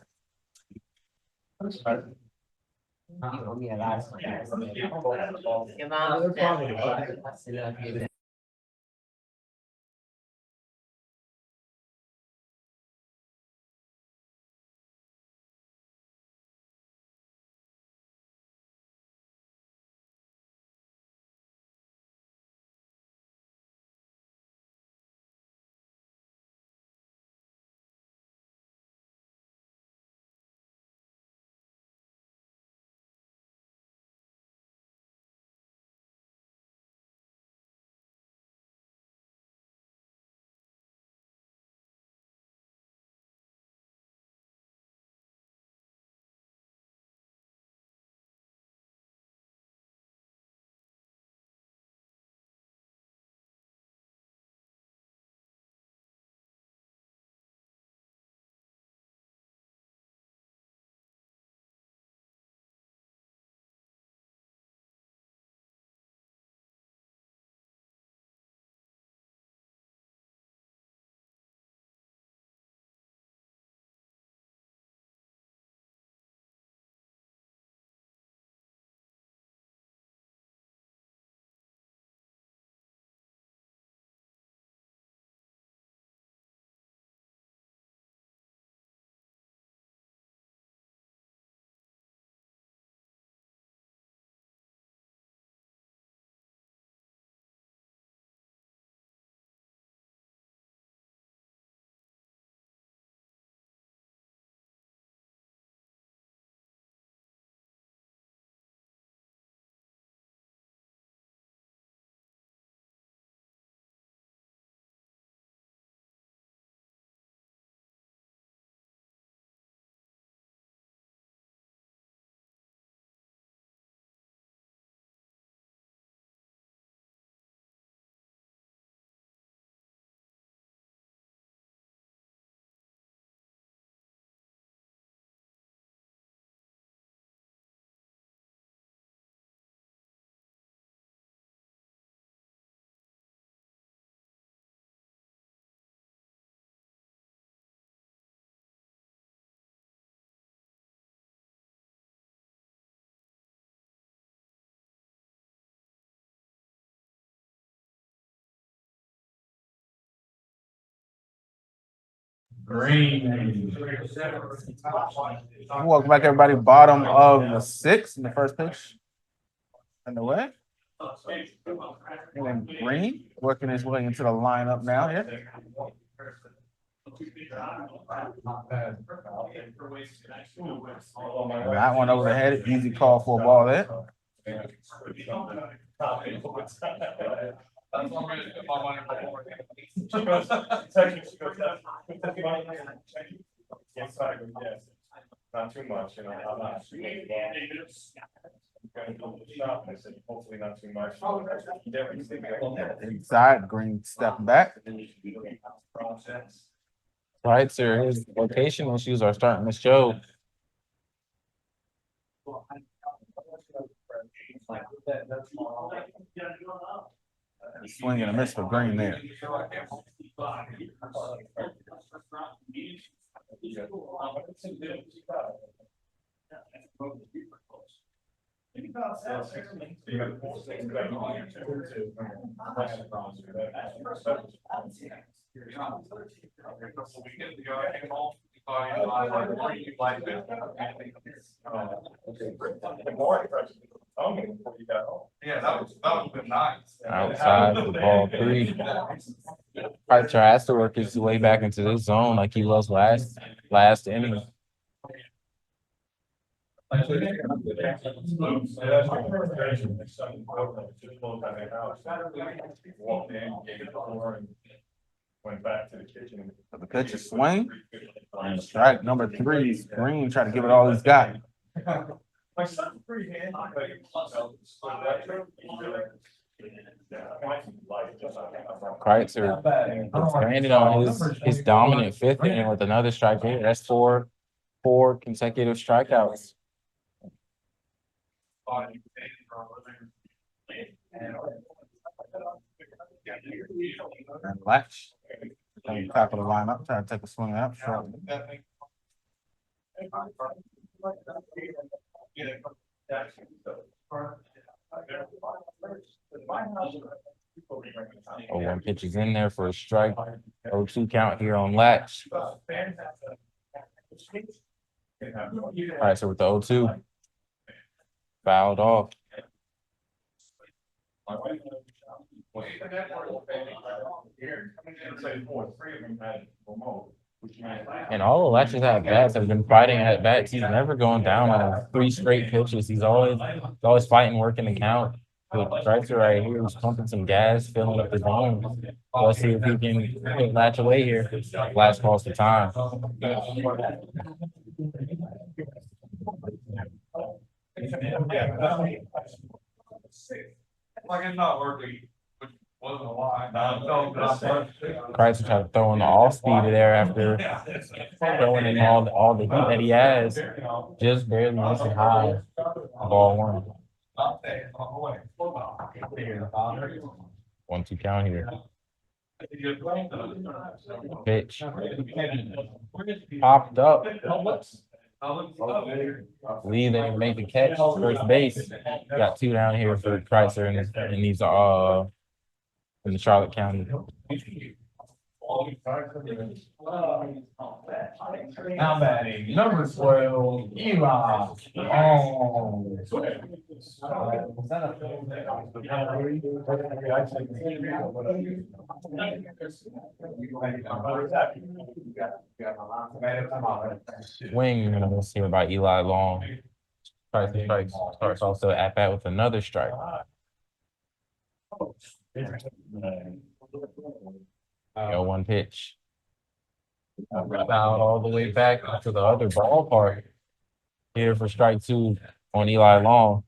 Green.
Welcome back, everybody. Bottom of the 6th in the first pitch. And the way. And then Green working his way into the lineup now here. And that one over the head, easy call for a ball there.
Not too much, you know, I'm not. Hopefully not too much.
Inside, Green stepping back.
Right, sir. His location issues are starting to show.
Swing and a miss for Green there.
Yeah, that would been nice.
Outside for ball 3. Kreitzer has to work his way back into this zone like he was last inning.
Went back to the kitchen.
The pitch is swing. And strike number 3. Green trying to give it all he's got.
My son's pretty handy, but
Kreitzer expanded on his dominant 5th inning with another strikeout. That's four consecutive strikeouts.
And Latch. Top of the lineup, trying to take a swing out. Short.
Oh, 1 pitch is in there for a strike. 0-2 count here on Latch. Kreitzer with the 0-2. Fouled off. And all the Latch's at bats have been fighting at bats. He's never going down on 3 straight pitches. He's always fighting, working the count. But Kreitzer right here, he's pumping some gas, filling up his lungs. Let's see if he can put Latch away here. Last calls for time.
Like it's not working, which wasn't a lie.
Kreitzer tried to throw in the off speed there after throwing in all the heat that he has. Just barely missing high. Ball 1. 1-2 count here. Pitch. Popped up. Lee didn't make the catch. First base. Got 2 down here for Kreitzer and these in the Charlotte County.
Now batting, number 12, Eli.
Swing, let's hear about Eli Long. Kreitzer starts also at bat with another strike. Go 1 pitch. Fouled all the way back to the other ballpark. Here for strike 2 on Eli Long.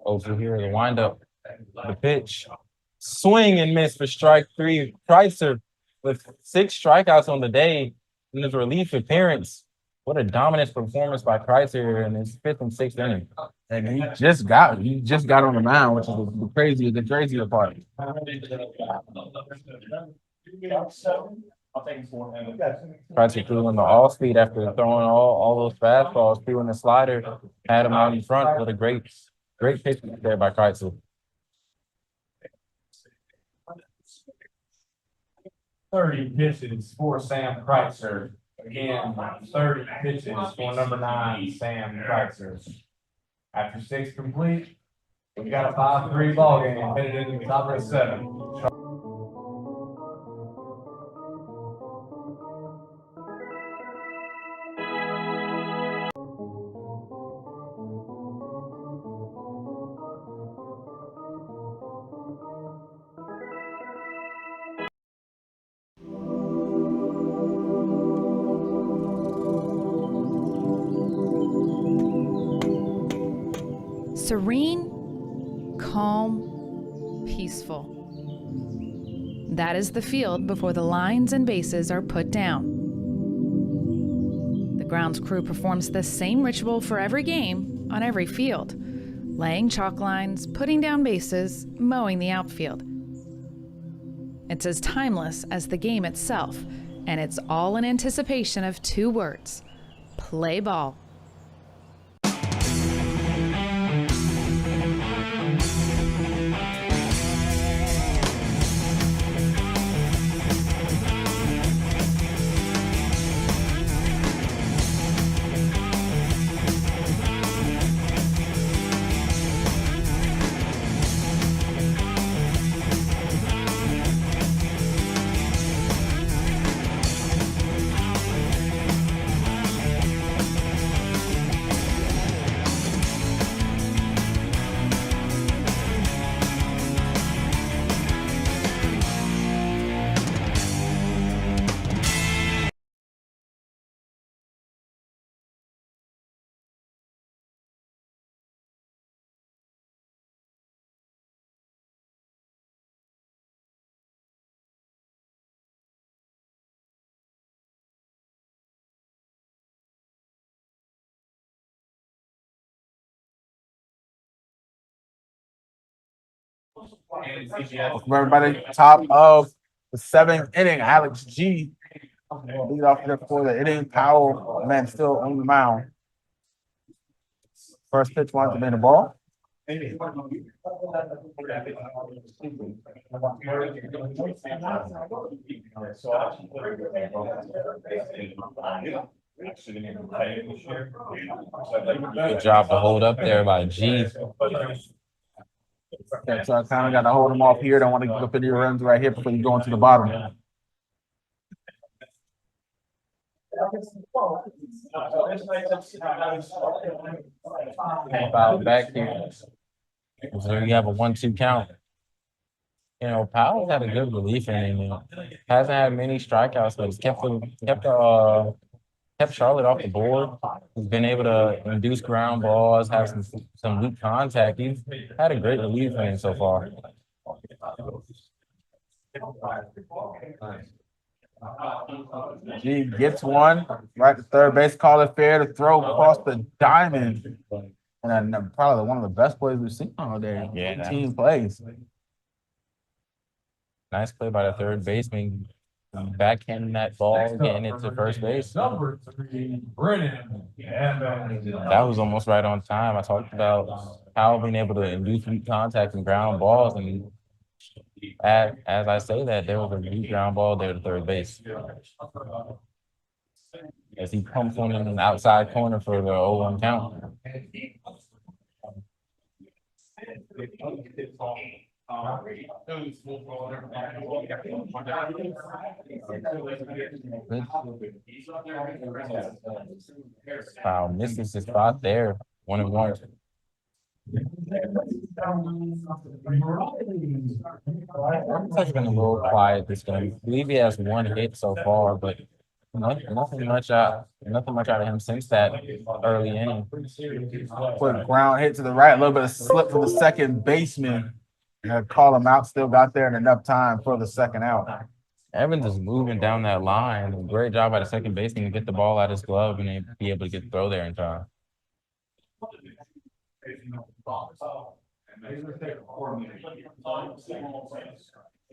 Over here, the windup, the pitch. Swing and miss for strike 3. Kreitzer with 6 strikeouts on the day in his relief appearance. What a dominant performance by Kreitzer in his 5th and 6th inning.
And he just got on the mound, which is the crazier part.
Kreitzer threw in the off speed after throwing all those fastballs, threw in the slider, had him out in front with a great pitch there by Kreitzer.
30 pitches for Sam Kreitzer. Again, 30 pitches for number 9, Sam Kreitzer. After 6 complete, we got a 5-3 ball game headed into the top of the 7th.
Serene, calm, peaceful. That is the field before the lines and bases are put down. The grounds crew performs the same ritual for every game on every field, laying chalk lines, putting down bases, mowing the outfield. It's as timeless as the game itself, And it's all in anticipation of 2 words: play ball.
Welcome everybody. Top of the 7th inning, Alex G. Lead off there for the inning. Powell, man, still on the mound. First pitch wants to be in the ball.
Good job to hold up there by G.
Okay, so I kind of got to hold them off here. Don't want to give up any runs right here before you go into the bottom.
Foul back here. So you have a 1-2 count. You know, Powell's had a good relief inning. Hasn't had many strikeouts, but he's kept Charlotte off the board. He's been able to induce ground balls, have some weak contact. He's had a great relief inning so far.
G gets one right to third base. Call it fair to throw across the diamond. And probably one of the best plays we've seen all day.
Yeah,
team plays.
Nice play by the third baseman. Backhanding that ball, getting it to first base.
Number 3, Brennan.
That was almost right on time. I talked about Powell being able to induce weak contact and ground balls, and as I say that, there was a weak ground ball there to third base. As he comes on in the outside corner for the 0-1 count. Wow, misses the spot there. 1-1. It's been a little quiet this game. I believe he has 1 hit so far, but nothing much out of him since that early inning.
Quick ground hit to the right, a little bit of slip from the second baseman. Call him out, still got there in enough time for the second out.
Evans is moving down that line. Great job by the second baseman to get the ball out of his glove and be able to get the throw there in time.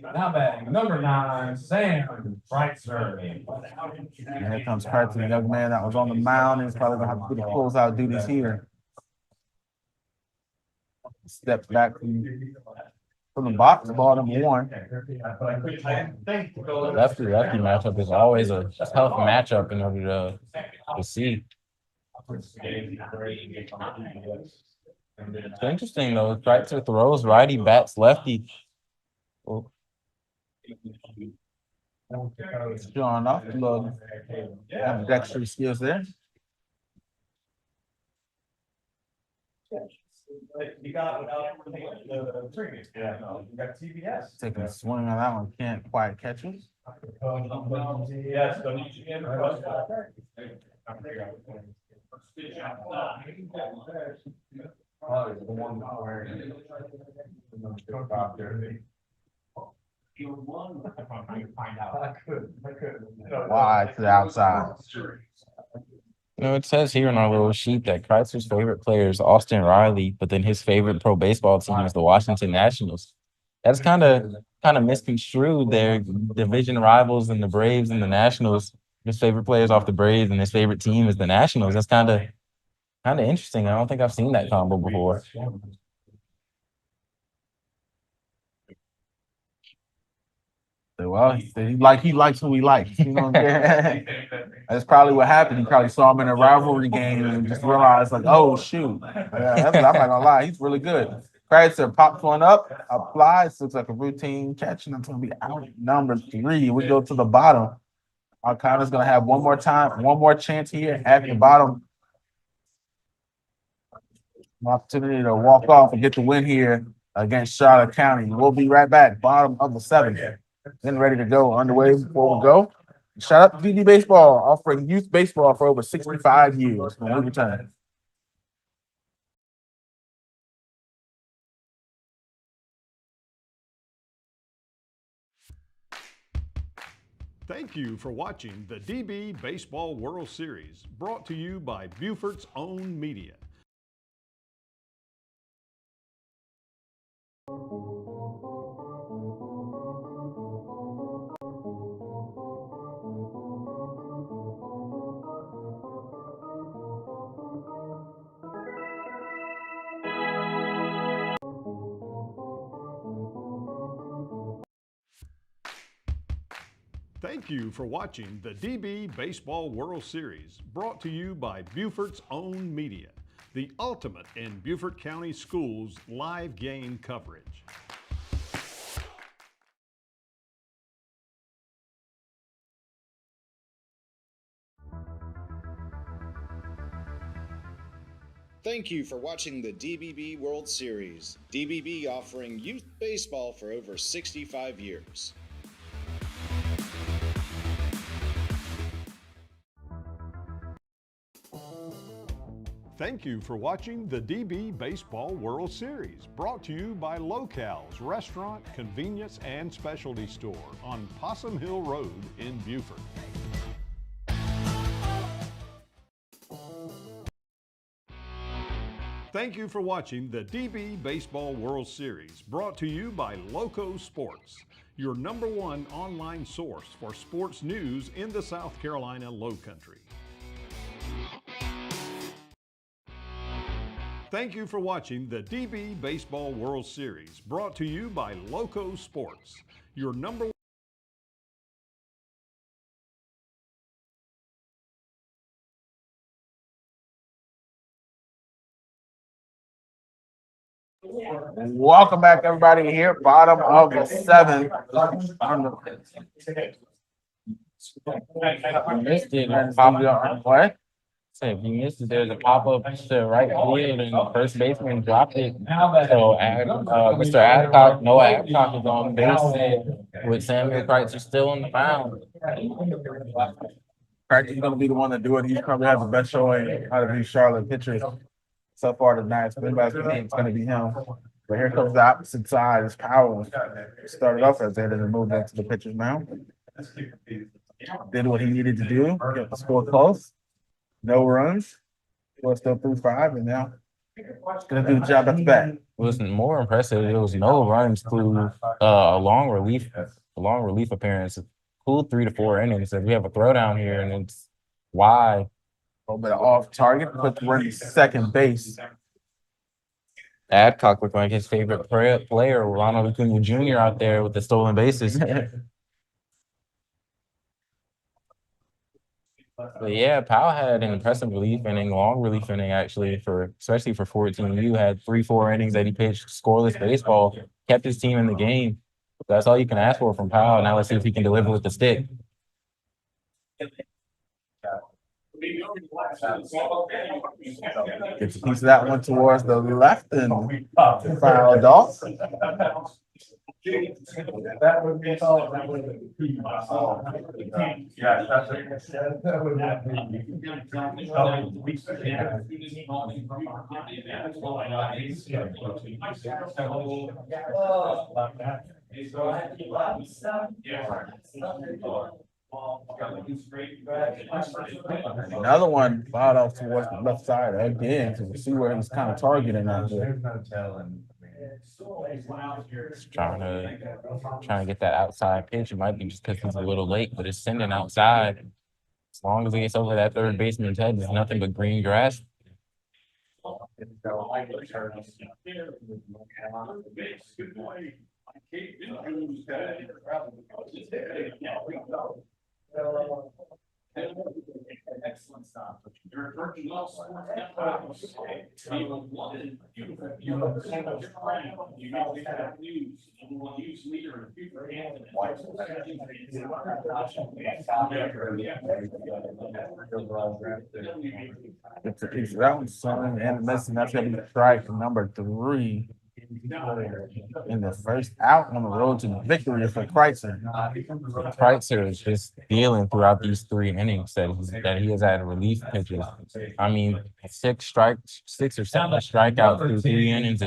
Now batting, number 9, Sam Kreitzer.
And here comes Kreitzer, the young man that was on the mound. He's probably going to have to do the closeout duties here. Steps back from the box, ball number 1.
Lefty matchup is always a tough matchup in order to see. It's interesting though. Kreitzer throws righty, bats lefty. Oh.
Showing off a little ambidextrous skills there.
You got TBS.
Taking a swing on that one, can't quite catch it.
Yes,
Wide to the outside.
You know, it says here on our little sheet that Kreitzer's favorite player is Austin Riley, but then his favorite pro baseball team is the Washington Nationals. That's kind of kind of misconstrued their division rivals and the Braves and the Nationals. His favorite players off the Braves and his favorite team is the Nationals. That's kind of interesting. I don't think I've seen that combo before.
Well, he likes who he likes. You know what I'm saying? That's probably what happened. He probably saw him in a rivalry game and just realized, like, oh shoot. Yeah, I'm not gonna lie, he's really good. Kreitzer pops one up, applies, looks like a routine catch, and it's gonna be out number 3. We go to the bottom. Alcana's gonna have one more chance here at the bottom. An opportunity to walk off and get the win here against Charlotte County. We'll be right back. Bottom of the 7th. Then ready to go. Underway before we go. Shout out to DB Baseball, offering youth baseball for over 65 years. When we return.
Thank you for watching the DB Baseball World Series, brought to you by Beaufort's Own Media. Thank you for watching the DB Baseball World Series, brought to you by Beaufort's Own Media, the ultimate in Beaufort County Schools live game coverage.
Thank you for watching the DBB World Series. DBB offering youth baseball for over 65 years.
Thank you for watching the DB Baseball World Series, brought to you by Local's Restaurant, Convenience, and Specialty Store on Possum Hill Road in Beaufort. Thank you for watching the DB Baseball World Series, brought to you by Loco Sports, your #1 online source for sports news in the South Carolina Lowcountry. Thank you for watching the DB Baseball World Series, brought to you by Loco Sports, your #1.
Welcome back, everybody. Here, bottom of the 7th.
Missed it.
What?
Say, if you missed it, there's a pop-up to right field, and the first baseman dropped it. So Mr. Adcock, Noah Adcock is on base with Samuel Kreitzer still on the mound.
Kreizer's going to be the one to do it. He probably has the best showing out of these Charlotte pitchers so far tonight. It's going to be him. But here comes the opposite side. His power started off as they didn't move into the pitcher's mound. Did what he needed to do, get the score close. No runs. We're still through 5, and now gonna do the job at the bat.
It was more impressive. It was no runs through a long relief appearance. Cool 3 to 4 innings. So we have a throwdown here, and it's wide.
A little bit of off target, put running second base.
Adcock looked like his favorite player, Ronald Acuna Jr. out there with the stolen bases. But yeah, Powell had an impressive relief inning, long relief inning actually, especially for 14U. Had 3-4 innings that he pitched scoreless baseball, kept his team in the game. That's all you can ask for from Powell. Now let's see if he can deliver with the stick.
Gets a piece of that one towards the left and fouled off.
That would be all. That would be. Yeah, that's that would not
Another one fouled off towards the left side again to see where he's kind of targeting out there.
There's no telling.
Trying to get that outside pitch. It might be just because he's a little late, but it's sending outside. As long as it gets over that third baseman's head, there's nothing but green grass.
Excellent stop.
That one's swinging and missing. That's gonna be strike number 3 in the first out on the road to victory for Kreitzer.
Kreitzer is just dealing throughout these 3 innings that he has had relief pitches. I mean, 6 or 7 strikeouts through 3 innings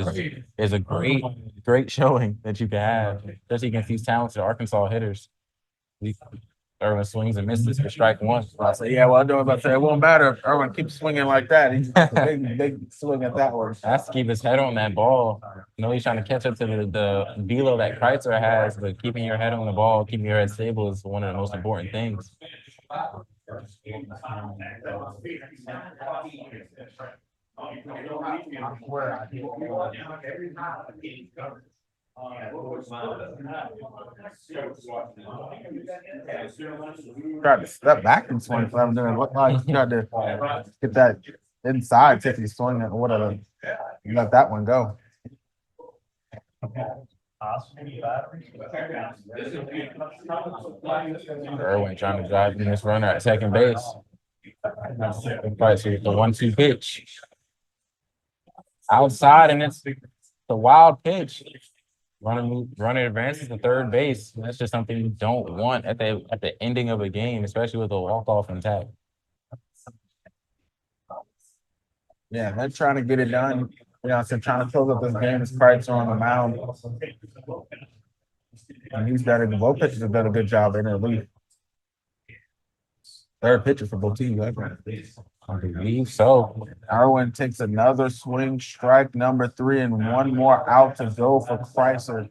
is a great showing that you can have, especially against these talented Arkansas hitters. Irwin swings and misses for strike 1.
I say, yeah, well, I know about to say it won't matter if Irwin keeps swinging like that. He's a big swing at that one.
Has to keep his head on that ball. You know, he's trying to catch up to the velo that Kreitzer has, but keeping your head on the ball, keeping your head stable is one of the most important things.
Tried to step back and swing for him. It looked like he tried to get that inside if he's swinging or whatever. You let that one go.
Irwin trying to drive in this runner at second base. Kreitzer with the 1-2 pitch. Outside, and it's the wild pitch. Running advances to third base. That's just something you don't want at the ending of a game, especially with a walk-off intact.
Yeah, they're trying to get it done. You know, so trying to close up this game as Kreitzer on the mound. And he's better than both pitchers have done a good job in relief. Third pitcher for both teams, I
believe so.
Irwin takes another swing, strike number 3, and 1 more out to go for Kreitzer.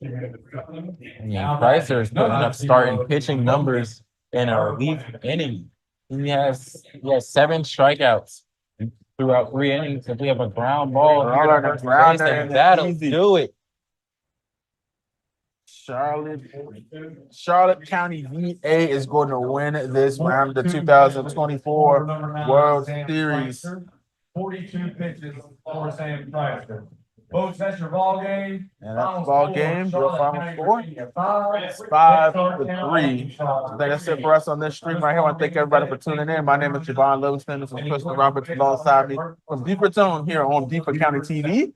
Yeah, Kreitzer is putting up starting pitching numbers in a relief inning. He has 7 strikeouts throughout 3 innings. If we have a ground ball, that'll do it.
Charlotte County VA is going to win this round of the 2024 World Series.
42 pitches for Sam Kreitzer. Folks, that's your ball game.
And that's the ball game. Your final score is 5-3. So that's it for us on this stream right here. I want to thank everybody for tuning in. My name is Javon Livingston. This is Kristen Roberts alongside me from Deeper Zone here on Deeper County TV.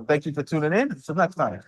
Thank you for tuning in. Until next time.